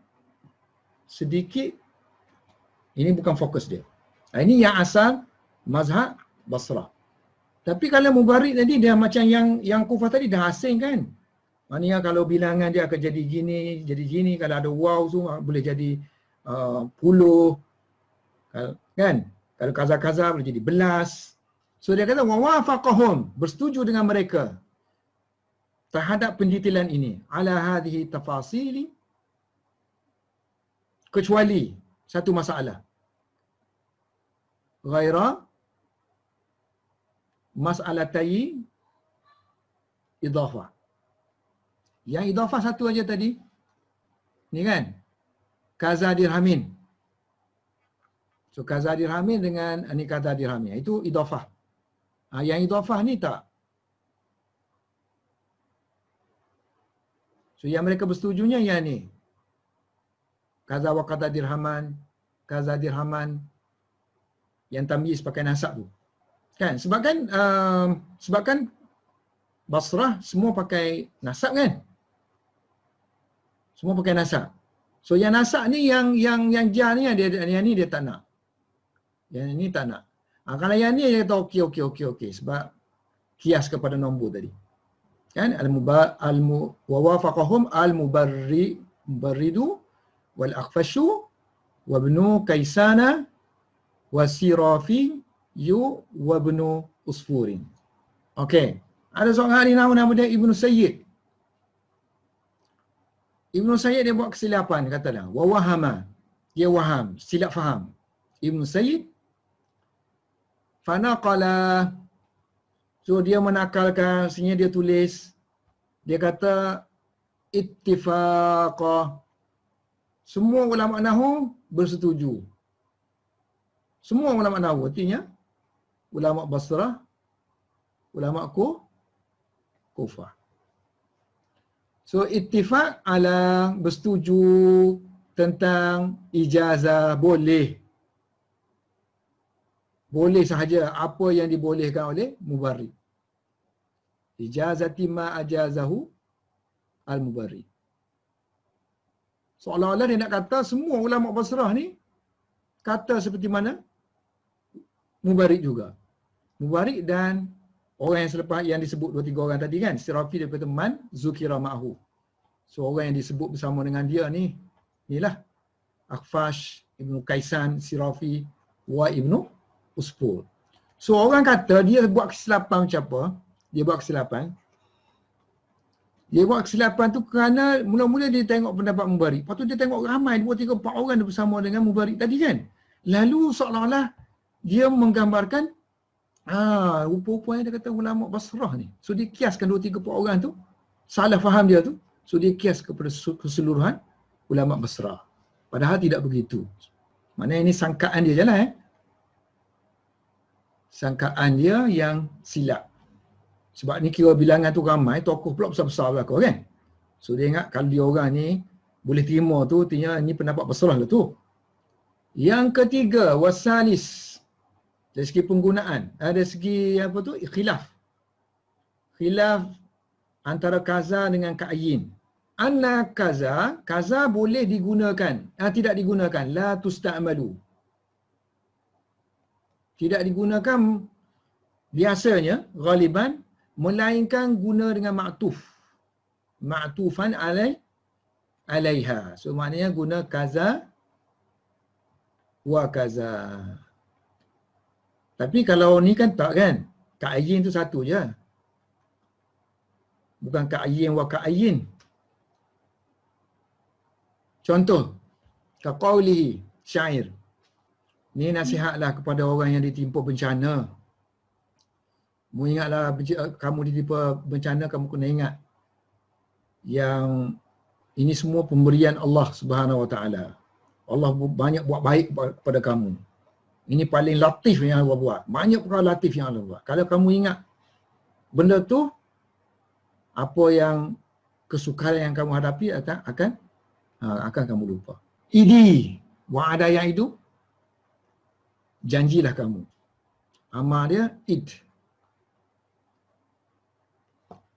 A: sedikit, ini bukan fokus dia. Ini yang asal mazhab Basrah. Tapi kalau Mubarrid tadi dia macam yang Kufah tadi dah asing kan? Maknanya kalau bilangan dia akan jadi gini, kalau ada waw tu boleh jadi puluh, kan? Kalau kaza-kaza boleh jadi belas. So dia kata wa wafaqahum, bersetuju dengan mereka terhadap pendetailan ini ala hadhihi tafasili, kecuali satu masalah. Ghaira mas'alatai idhafah. Yang idhafah satu aja tadi. Ni kan? Kaza dirhamin. So kaza dirhamin dengan ni kaza dirhamin. Itu idhafah. Yang idhafah ni tak. So yang mereka bersetujunya yang ni. Kaza wa kaza dirhaman, kaza dirhaman, yang tamyiz pakai nasab tu. Kan? Sebabkan Basrah semua pakai nasab kan? Semua pakai nasab. So yang nasab ni yang jar ni yang ni dia tak nak. Yang ni tak nak. Kalau yang ni dia kata okey sebab kias kepada nombor tadi. Kan? Wa wafaqahum al-mubarridu wal akhfashu wa ibnu kaisana wa sirafi wa ibnu usfurin. Okey. Ada seorang ahli nahwu nama dia Ibnu Sayyid. Ibnu Sayyid dia buat kesilapan katalah. Wa wahama. Dia waham, silap faham. Ibnu Sayyid fanaqala. So dia menakalkan, sebenarnya dia tulis, dia kata ittifaqah. Semua ulama nahwu bersetuju. Semua ulama nahwu, artinya ulama Basrah, ulama Kufah. So ittifaq ala bersetuju tentang ijazah boleh. Boleh sahaja apa yang dibolehkan oleh Mubarrid. Ijazati ma ajazahu al-Mubarrid. Seolah-olah dia nak kata semua ulama Basrah ni kata seperti mana Mubarrid juga. Mubarrid dan orang yang selepas yang disebut 2-3 orang tadi kan, Sirafi daripada man zukira ma'hu. So orang yang disebut bersama dengan dia ni, inilah Akhfash, Ibnu Kaisan, Sirafi, wa Ibnu Usfur. So orang kata dia buat kesilapan macam apa? Dia buat kesilapan tu kerana mula-mula dia tengok pendapat Mubarrid. Lepas tu dia tengok ramai 2-3-4 orang bersama dengan Mubarrid tadi kan. Lalu seolah-olah dia menggambarkan rupa-rupanya dia kata ulama Basrah ni. So dia kiaskan 2-3 orang tu, salah faham dia tu. So dia kias kepada keseluruhan ulama Basrah. Padahal tidak begitu. Maknanya ini sangkaan dia je lah Sangkaan dia yang silap. Sebab ni kira bilangan tu ramai, tokoh pula besar-besar belakang kan. So dia ingat kalau dia orang ni boleh terima tu, artinya ni pendapat Basrah lah tu. Yang ketiga, wasalis. Dari segi penggunaan, ada segi apa tu? Khilaf. Khilaf antara kaza dengan ka'yin. Anna kaza boleh digunakan, tidak digunakan, la tusta'malu. Tidak digunakan biasanya, ghaliban, melainkan guna dengan ma'tuf. Ma'tufan alaiha. So maknanya guna kaza wa kaza. Tapi kalau ni kan tak kan. Ka'yin tu satu je. Bukan ka'yin wa ka'yin. Contoh, kaqaulihi syair. Ni nasihatlah kepada orang yang ditimpa bencana. Mu ingatlah kamu ditimpa bencana, kamu kena ingat yang ini semua pemberian Allah Subhanahu Wa Taala. Allah banyak buat baik kepada kamu. Ini paling latif yang Allah buat. Banyak perkara latif yang Allah buat. Kalau kamu ingat benda tu, apa yang kesukaran yang kamu hadapi akan kamu lupa. Idi, wa'ada yang itu, janjilah kamu. Amal dia id.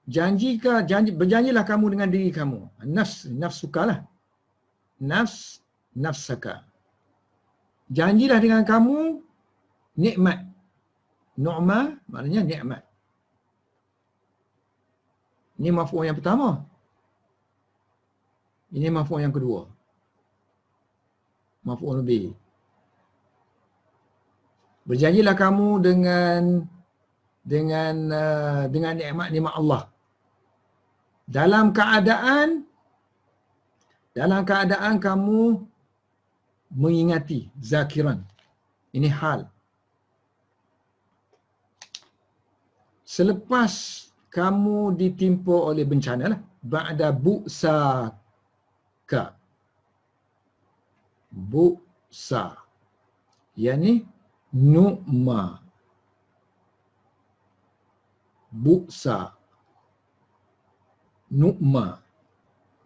A: Berjanjilah kamu dengan diri kamu. Nafsukalah. Nafsaka. Janjilah dengan kamu nikmat. Nu'ma maknanya nikmat. Ini maf'ul yang pertama. Ini maf'ul yang kedua. Maf'ul lebih. Berjanjilah kamu dengan nikmat Allah. Dalam keadaan kamu mengingati, zakiran. Ini hal. Selepas kamu ditimpa oleh bencana lah, ba'da bu'saka. Bu'sa. Yani nu'ma. Bu'sa. Nu'ma.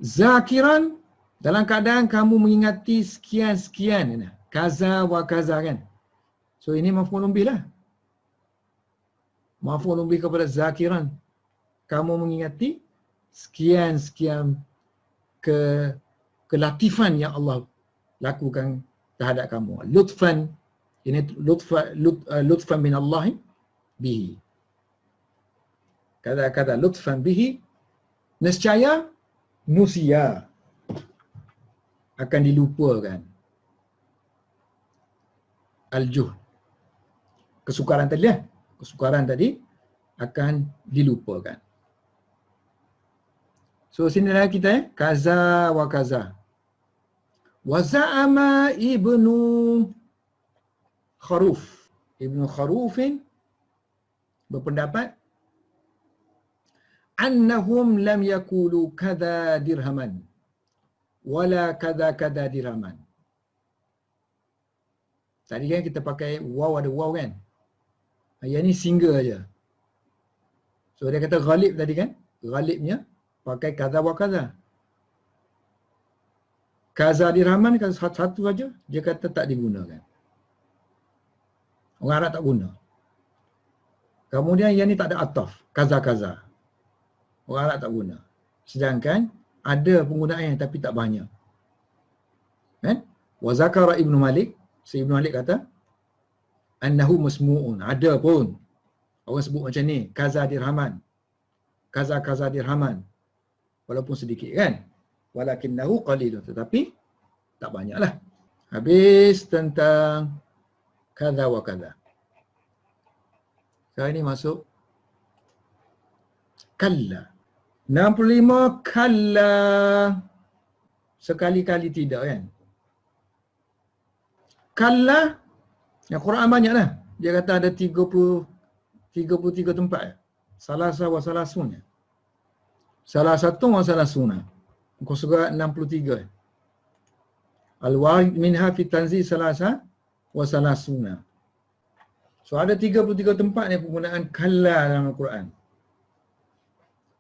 A: Zakiran, dalam keadaan kamu mengingati sekian-sekian. Kaza wa kaza kan. So ini maf'ul bih lah. Maf'ul bih kepada zakiran. Kamu mengingati sekian-sekian kelatifan yang Allah lakukan terhadap kamu. Lutfan. Ini lutfan min Allah bihi. Kata-kata lutfan bihi, nescaya nusia akan dilupakan. Al-juh. Kesukaran tadi lah. Kesukaran tadi akan dilupakan. So sini dah kita kaza wa kaza. Wa za'ama ibnu Kharuf. Ibnu Kharufin berpendapat annahum lam yakulu kadha dirhaman wala kadha dirhaman. Tadi kan kita pakai waw, ada waw kan. Yang ni single aja. So dia kata ghalib tadi kan. Ghalibnya pakai kadha wa kadha. Kaza dirhaman kan satu saja, dia kata tak digunakan. Orang Arab tak guna. Kemudian yang ni tak ada ataf, kaza-kaza. Orang Arab tak guna. Sedangkan ada penggunaan tapi tak banyak. Kan? Wa zakara Ibnu Malik, si Ibnu Malik kata annahu masmu'un, ada pun orang sebut macam ni, kaza dirhaman. Kaza dirhaman. Walaupun sedikit kan? Walakinnahu qalilun, tetapi tak banyaklah. Habis tentang kaza wa kaza. Sekarang ini masuk kalla. 65 kalla. Sekali-kali tidak kan. Kalla, yang Quran banyak lah. Dia kata ada 33 tempat. Salasa wa salasuna. Salah satu wa salasuna. Muka surat 63. Al-warid minha fi tanzil salasa wa salasuna. So ada 33 tempat ni penggunaan kalla dalam Al-Quran.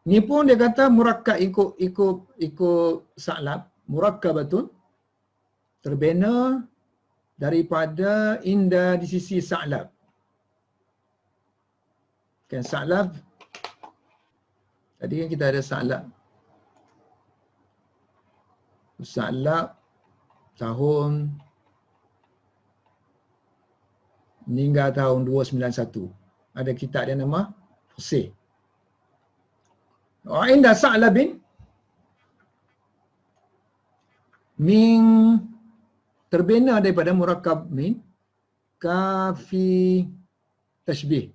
A: Ni pun dia kata murakkab ikut sa'lab, murakkabatun, terbina daripada inda di sisi sa'lab. Kan sa'lab. Tadi kan kita ada sa'lab. Sa'lab tahun meninggal tahun 291. Ada kitab dia nama Fusih. Wa inda Sa'labin min terbina daripada murakkab min kafi tashbih.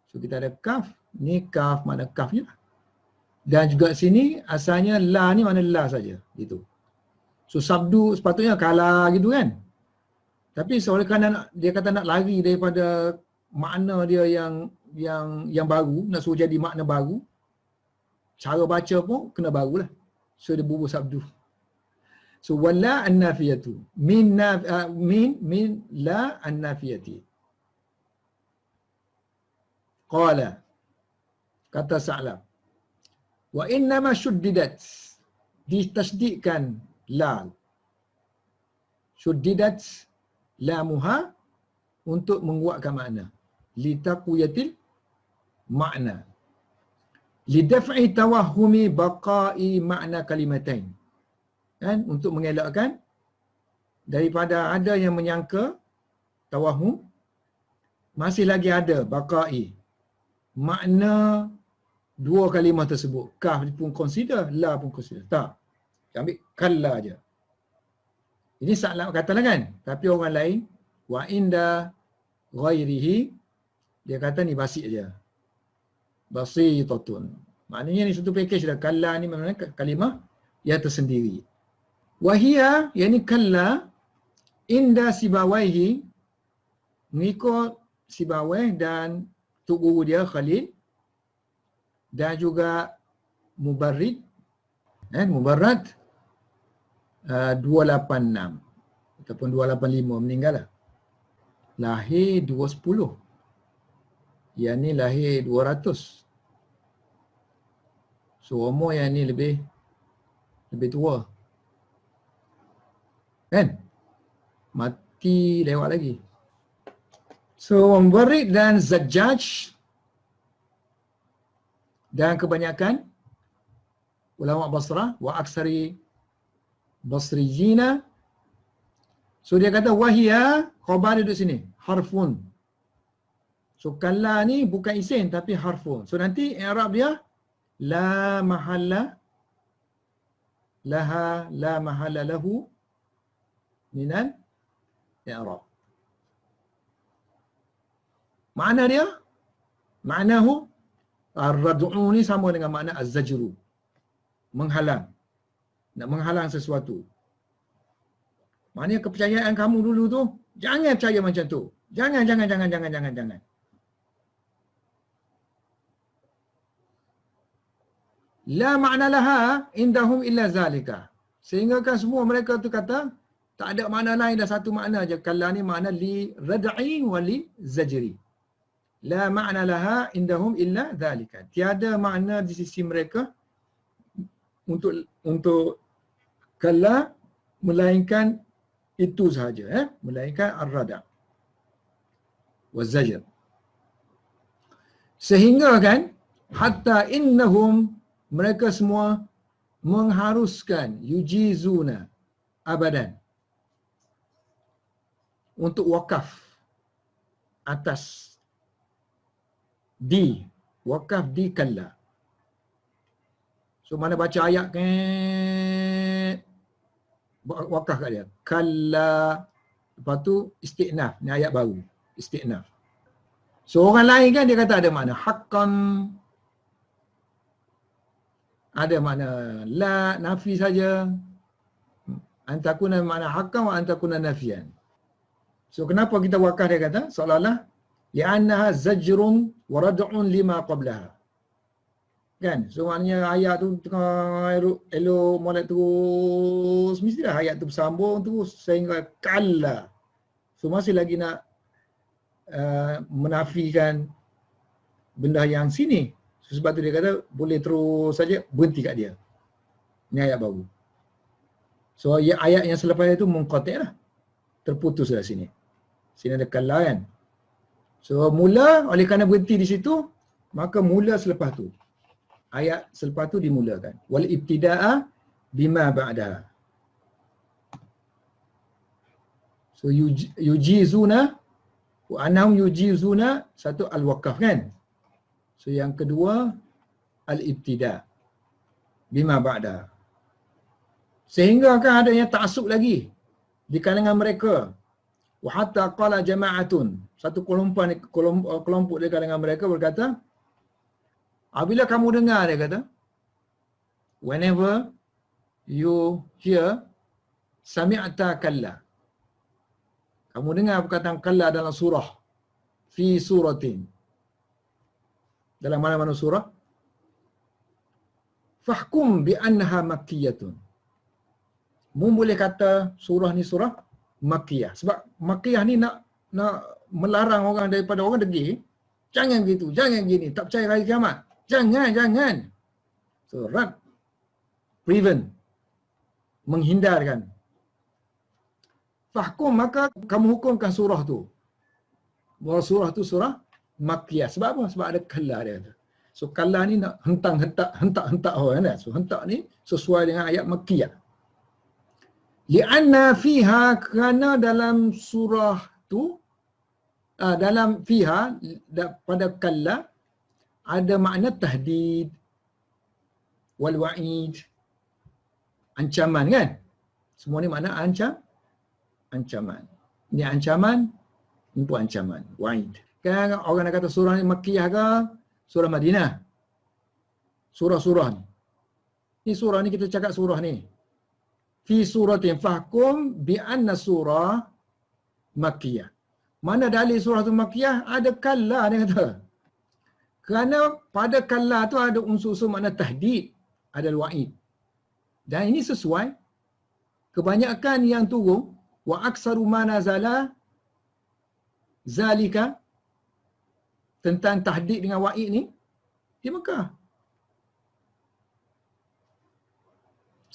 A: So kita ada kaf, ni kaf mana kaf je. Dan juga sini asalnya la ni mana la saja gitu. So sabdu sepatutnya kala gitu kan. Tapi seoleh kerana dia kata nak lari daripada makna dia yang baru, nak suruh jadi makna baru, cara baca pun kena barulah. So dia bubuh sabdu. So wala an-nafiyatu min la an-nafiyati. Qala, kata Sa'lab, wa innama syuddidat, ditasdidkan la. Syuddidat lamuha untuk menguatkan makna. Litaquyatil makna. Lidaf'i tawahhumi baqa'i makna kalimatain. Kan, untuk mengelakkan daripada ada yang menyangka tawahum masih lagi ada baqa'i makna dua kalimah tersebut. Kaf pun consider, la pun consider. Tak. Kita ambil kalla aja. Ini Sa'lab katalah kan. Tapi orang lain wa inda ghairihi dia kata ni basit aja. Basitatun. Maknanya ni satu package dah. Kalla ni maknanya kalimah yang tersendiri. Wahia, yang ni kalla inda Sibawaihi, mengikut Sibawaih dan tok guru dia Khalil dan juga Mubarrid, Mubarrad 286 ataupun 285 meninggal lah. Lahir 210. Yang ni lahir 200. So umur yang ni lebih tua. Kan? Mati lewat lagi. So Mubarrid dan Zajjaj dan kebanyakan ulama Basrah wa aksari Basriyina. So dia kata wahia, khabar duduk sini, harfun. So kalla ni bukan isim tapi harfun. So nanti i'rab dia la mahalla laha, la mahalla lahu minal i'rab. Makna dia, maknahu ar-rad'u ni sama dengan makna az-zajru. Menghalang. Nak menghalang sesuatu. Maknanya kepercayaan kamu dulu tu, jangan percaya macam tu. Jangan. La makna laha indahum illa zalika. Sehingga kan semua mereka tu kata, tak ada makna lain, dah satu makna aja. Kalla ni makna li rad'i wa li zajri. La makna laha indahum illa zalika. Tiada makna di sisi mereka untuk kalla melainkan itu sahaja, melainkan ar-rada' wa zajr. Sehingga kan hatta innahum, mereka semua mengharuskan yujizuna abadan untuk wakaf atas wakaf di kalla. So mana baca ayat kan wakaf kat dia. Kalla, lepas tu istiqnaf, ni ayat baru. Istiqnaf. So orang lain kan dia kata ada makna haqqan, ada makna la, nafi saja. Antakuna makna haqqan wa antakuna nafian. So kenapa kita wakaf dia kata? Seolah-olah li'annaha zajrun wa rad'un lima qablaha. Kan? So maknanya ayat tu elok molek terus, mestilah ayat tu bersambung terus sehingga kalla. So masih lagi nak menafikan benda yang sini. So, sebab tu dia kata boleh terus saja berhenti kat dia. Ini ayat baru. So ayat yang selepas itu munqati' lah. Terputus dari sini. Sini ada kalla kan. So mula oleh kerana berhenti di situ, maka mula selepas tu. Ayat selepas tu dimulakan. Wal ibtida'a bima ba'daha. So yujizuna wa annahum yujizuna, satu al-waqaf kan. So yang kedua al-ibtida' bima ba'daha. Sehingga kan adanya ta'assub lagi di kalangan mereka. Wa hatta qala jama'atun, satu kelompok di kalangan mereka berkata, apabila kamu dengar, dia kata, whenever you hear sami'ta kalla, kamu dengar perkataan kalla dalam surah, fi suratin, dalam mana-mana surah, fahkum bi annaha makkiyatun, mu boleh kata surah ni surah makkiyah. Sebab makkiyah ni nak melarang orang daripada orang degil. Jangan gitu, jangan gini, tak percaya hari kiamat. Jangan. So, rad, prevent, menghindarkan. Fahkum, maka kamu hukumkan surah tu. Bahawa surah tu surah makkiyah. Sebab apa? Sebab ada kalla dia kata. So, kalla ni nak hentak orang kan. So, hentak ni sesuai dengan ayat makkiyah. Li'anna fiha, kerana dalam surah tu, dalam fiha, pada kalla, ada makna tahdid wal wa'id, ancaman kan. Semua ni makna ancaman. Ini ancaman, ini pun ancaman, wa'id. Kan orang nak kata surah ni makkiyah ke surah Madinah? Surah-surah ni. Ni surah ni, kita cakap surah ni. Fi suratin fahkum bi anna surah makkiyah. Mana dalil surah tu makkiyah? Ada kalla dia kata. Kerana pada kalla tu ada unsur-unsur makna tahdid, ada wa'id. Dan ini sesuai kebanyakan yang turun wa aksaru ma nazala zalika, tentang tahdid dengan wa'id ni di Mekah.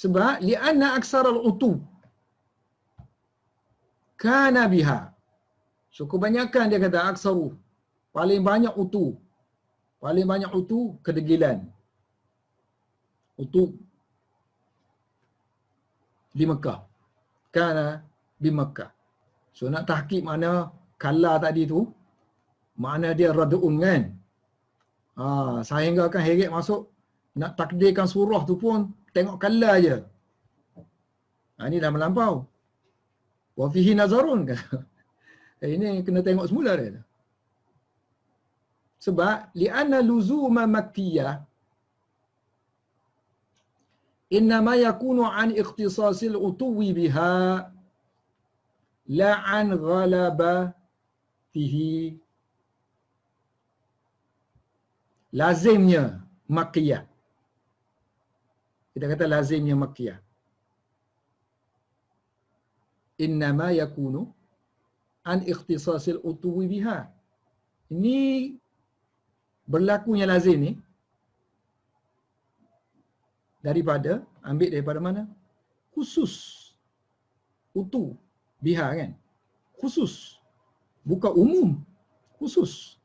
A: Sebab li'anna aksaral utu kana biha. So kebanyakan dia kata aksaru, paling banyak utu. Paling banyak utu kedegilan. Utu di Mekah. Kana di Mekah. So nak tahqiq mana kalla tadi tu, makna dia rad'un kan. Sehingga kan heret masuk nak takdirkan surah tu pun tengok kalla je. Ini dah melampau. Wa fihi nazarun kan. Ini kena tengok semula dia. Sebab li'anna luzuma makkiyah innama yakunu an ikhtisasil utuwi biha la an ghalabatihi. Lazimnya makkiyah, kita kata lazimnya makkiyah, innama yakunu an ikhtisasil utuwi biha. Ini berlakunya lazim ni ambil daripada mana? Khusus. Utu biha kan? Khusus. Bukan umum. Khusus.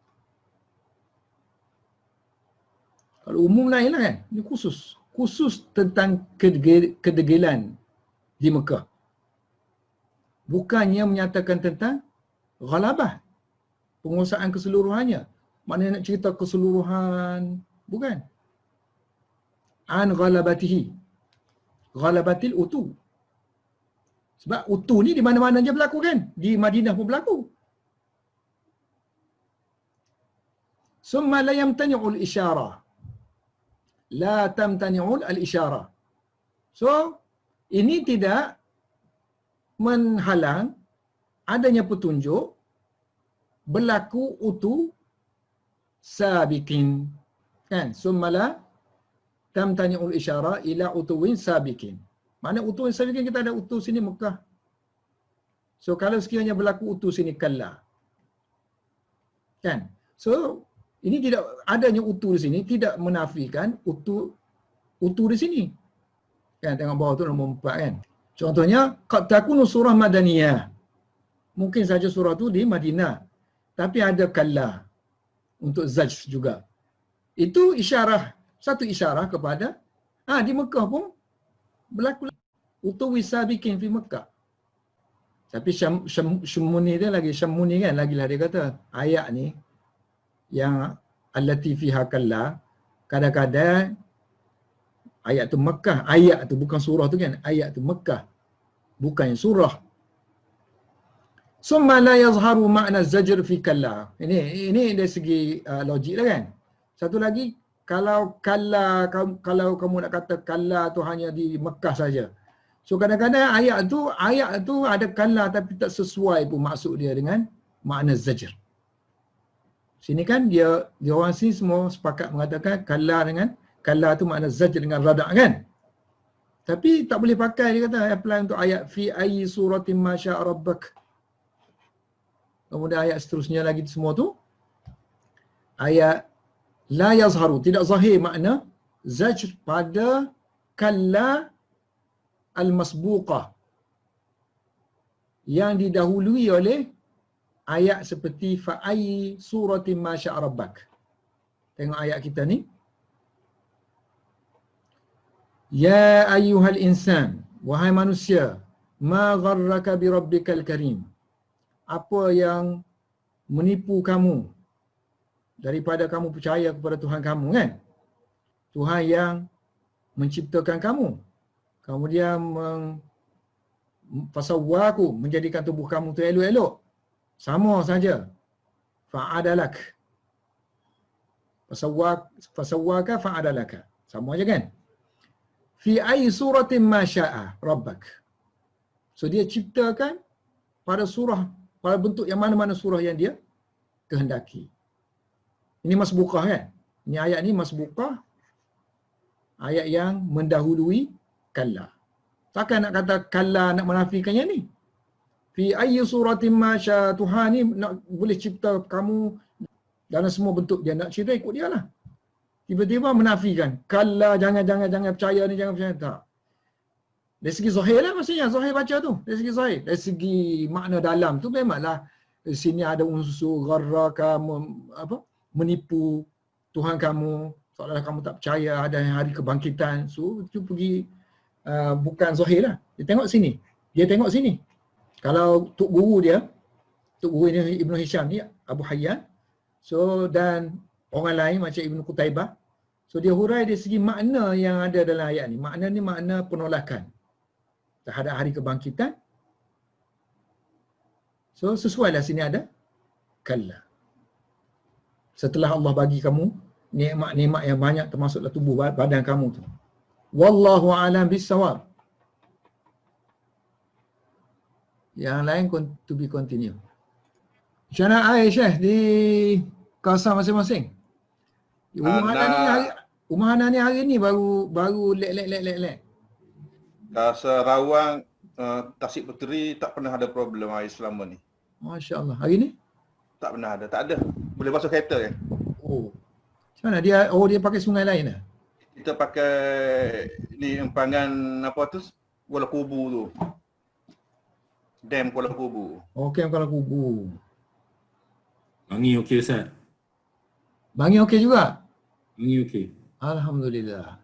A: Kalau umum lain lah kan? Ini khusus. Khusus tentang kedegilan di Mekah. Bukannya menyatakan tentang ghalabah, penguasaan keseluruhannya. Maknanya nak cerita keseluruhan, bukan. An ghalabatihi. Ghalabatil utu. Sebab utu ni di mana-mana je berlaku kan? Di Madinah pun berlaku. Summa la yamtani'ul isyarah. La tamtani'ul al-isyarah. So, ini tidak menghalang adanya petunjuk berlaku utu sabiqin. Kan? Summala tamtani'ul isyara ila utuwin sabiqin. Mana utuwin sabiqin, kita ada utu sini Mekah. So kalau sekiranya berlaku utu sini kalla. Kan? So ini tidak adanya utu di sini tidak menafikan utu di sini. Kan tengok bawah tu nombor 4 kan. Contohnya qad takunu surah madaniyah. Mungkin saja surah tu di Madinah. Tapi ada kalla untuk zajr juga. Itu isyarah, satu isyarah kepada di Mekah pun berlaku utawi sabiqin fi Mekah. Tapi Syamuni dia lagi, Syamuni kan, lagilah dia kata ayat ni yang allati fiha kalla, kadang-kadang ayat tu Mekah, ayat tu bukan surah tu kan, ayat tu Mekah, bukan surah. Summa la yazharu makna zajr fi kalla. Ini dari segi logik lah kan. Satu lagi, kalau kamu nak kata kalla tu hanya di Mekah saja. So kadang-kadang ayat tu ada kalla tapi tak sesuai pun maksud dia dengan makna zajr. Sini kan dia orang sini semua sepakat mengatakan kalla tu makna zajr dengan rada' kan. Tapi tak boleh pakai, dia kata apply untuk ayat fi ayyi suratin ma syaa rabbak. Kemudian ayat seterusnya lagi semua tu ayat la yazharu, tidak zahir makna zajr pada kalla al-masbuqah yang didahului oleh ayat seperti fa'ayyi suratin ma syaa rabbak. Tengok ayat kita ni. Ya ayyuhal insan, wahai manusia, ma gharraka bi rabbikal karim. Apa yang menipu kamu daripada kamu percaya kepada Tuhan kamu kan? Tuhan yang menciptakan kamu. Kemudian fasawwaku, menjadikan tubuh kamu tu elok-elok. Sama saja. Fa'adalak. Fasawwaka fa'adalaka. Sama aja kan? Fi ayyi suratin ma syaa rabbak. So dia ciptakan pada surah, pada bentuk yang mana-mana surah yang dia kehendaki. Ini masbukah kan? Ini ayat ni masbukah. Ayat yang mendahului kalla. Takkan nak kata kalla nak menafikannya ni. Fi ayyi suratin ma syaa, Tuhan ni nak boleh cipta kamu dalam semua bentuk dia, nak cerita ikut dia lah. Tiba-tiba menafikan. Kalla, jangan percaya ni, jangan percaya. Tak. Dari segi zahir lah maksudnya, zahir baca tu. Dari segi zahir. Dari segi makna dalam tu memanglah di sini ada unsur gharraka, menipu Tuhan kamu, seolah-olah kamu tak percaya ada hari kebangkitan. So itu pergi bukan zahir lah. Dia tengok sini. Kalau tok guru ini Ibn Hisham ni, Abu Hayyan. So dan orang lain macam Ibn Qutaibah. So dia hurai dari segi makna yang ada dalam ayat ni. Makna ni makna penolakan terhadap hari kebangkitan. So sesuailah sini ada kalla. Setelah Allah bagi kamu nikmat-nikmat yang banyak termasuklah tubuh badan kamu tu. Wallahu a'lam bis-shawab. Yang lain to be continue. Macam mana air Syekh di kawasan masing-masing? Rumah Hana ni hari ni baru lek.
B: Kawasan Rawang, Tasik Puteri tak pernah ada problem air selama ni.
A: Masya-Allah. Hari ni?
B: Tak pernah ada, tak ada. Boleh basuh kereta kan?
A: Oh. Macam mana dia pakai sungai lain lah?
B: Kita pakai ni empangan apa tu? Kuala Kubu tu. Dam Kuala Kubu.
A: Okey, Kuala Kubu.
C: Bangi okey Ustaz.
A: Bangi okey juga?
C: Bangi okey.
A: Alhamdulillah.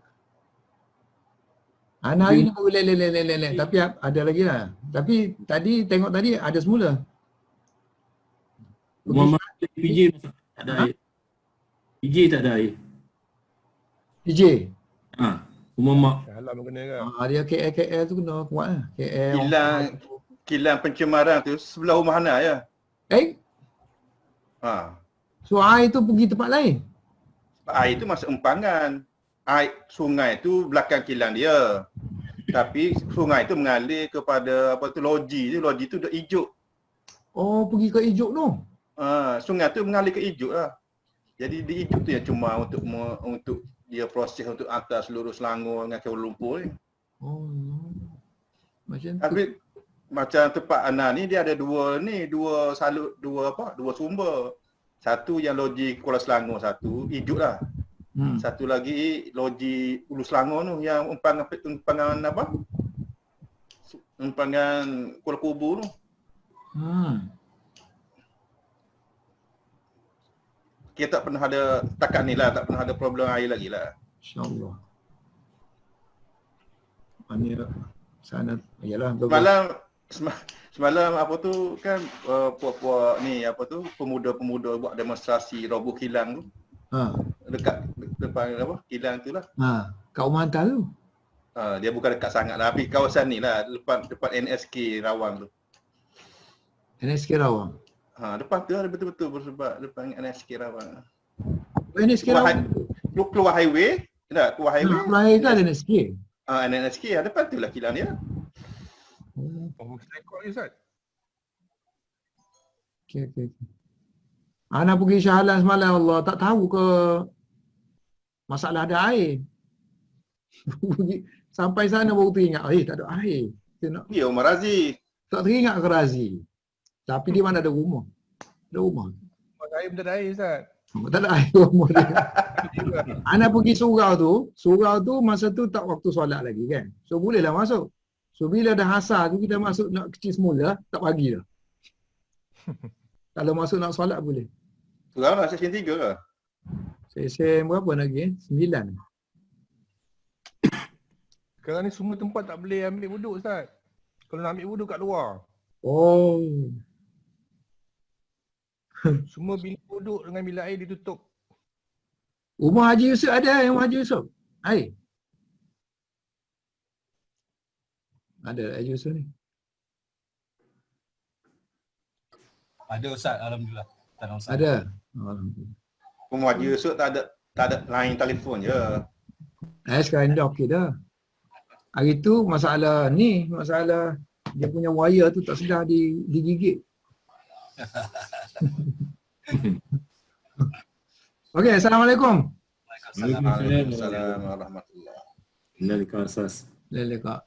A: Anak hari ni baru lek. Tapi ada lagi lah. Tapi tengok tadi ada semula.
C: Rumah PJ tak ada air. PJ tak ada air.
A: PJ?
C: Rumah mak.
B: Halam kena kan?
A: Dia KL tu kena kuat lah. KL.
B: Kilang pencemaran tu sebelah rumah Hana ya.
A: So air tu pergi tempat lain?
B: Air tu masuk empangan. Air sungai tu belakang kilang dia. Tapi sungai tu mengalir kepada loji tu dah Ijuk.
A: Oh, pergi ke Ijuk tu?
B: Sungai tu mengalir ke Ijuk lah. Jadi di Ijuk tu yang cuma untuk dia proses untuk hantar seluruh Selangor dengan Kuala Lumpur ni.
A: Oh, macam tu.
B: Tapi macam tempat Ana ni dia ada dua sumber. Satu yang loji Kuala Selangor, satu Ijuk lah. Satu lagi loji Ulu Selangor tu yang empangan Kuala Kubu tu. kita tak pernah ada setakat ni lah, tak pernah ada problem air lagi lah.
A: InsyaAllah. Ini sana, yalah.
B: Semalam apa tu kan puak-puak ni apa tu pemuda-pemuda buat demonstrasi roboh kilang tu.
A: Ha.
B: Dekat depan apa kilang tu lah.
A: Ha. Kat rumah hantar tu.
B: Dia bukan dekat sangat lah, tapi kawasan ni lah depan NSK Rawang tu.
A: NSK Rawang.
B: Depan tu ada betul-betul bersebab depan NSK Rawang.
A: NSK Rawang.
B: Keluar highway, tak? Keluar highway.
A: Lahir kan NSK?
B: NSK depan tu lah kilang dia.
D: Oh, rekod je Ustaz.
A: Okey. Ana pergi Shah Alam semalam, Allah tak tahu ke masalah ada air. Sampai sana baru teringat, tak ada air.
B: Ya, Umar Razi.
A: Tak teringat ke Razi. Tapi di mana ada rumah? Ada rumah.
D: Masa air tak ada air Ustaz.
A: Tak ada air rumah dia. Ana pergi surau tu masa tu tak waktu solat lagi kan. So bolehlah masuk. So bila dah hasar tu kita masuk nak kecil semula, tak pagi dah. Kalau masuk nak solat boleh.
B: Surau lah, seksyen 3 ke?
A: Seksyen berapa lagi? 9.
D: Sekarang ni semua tempat tak boleh ambil wuduk Ustaz. Kalau nak ambil wuduk kat luar.
A: Oh.
D: Semua bilik wuduk dengan bilik air ditutup.
A: Rumah Haji Yusuf ada yang Haji Yusuf? Air? Ada Haji Yusuf ni?
E: Ada Ustaz, alhamdulillah.
A: Ada. Alhamdulillah.
B: Rumah Haji Yusuf tak ada line telefon je.
A: Sekarang dah okey dah. Hari tu masalah dia punya wire tu tak sedar digigit. Okey, Assalamualaikum.
B: Assalamualaikum warahmatullahi wabarakatuh.
C: Waalaikumsalam.
A: Lelekak.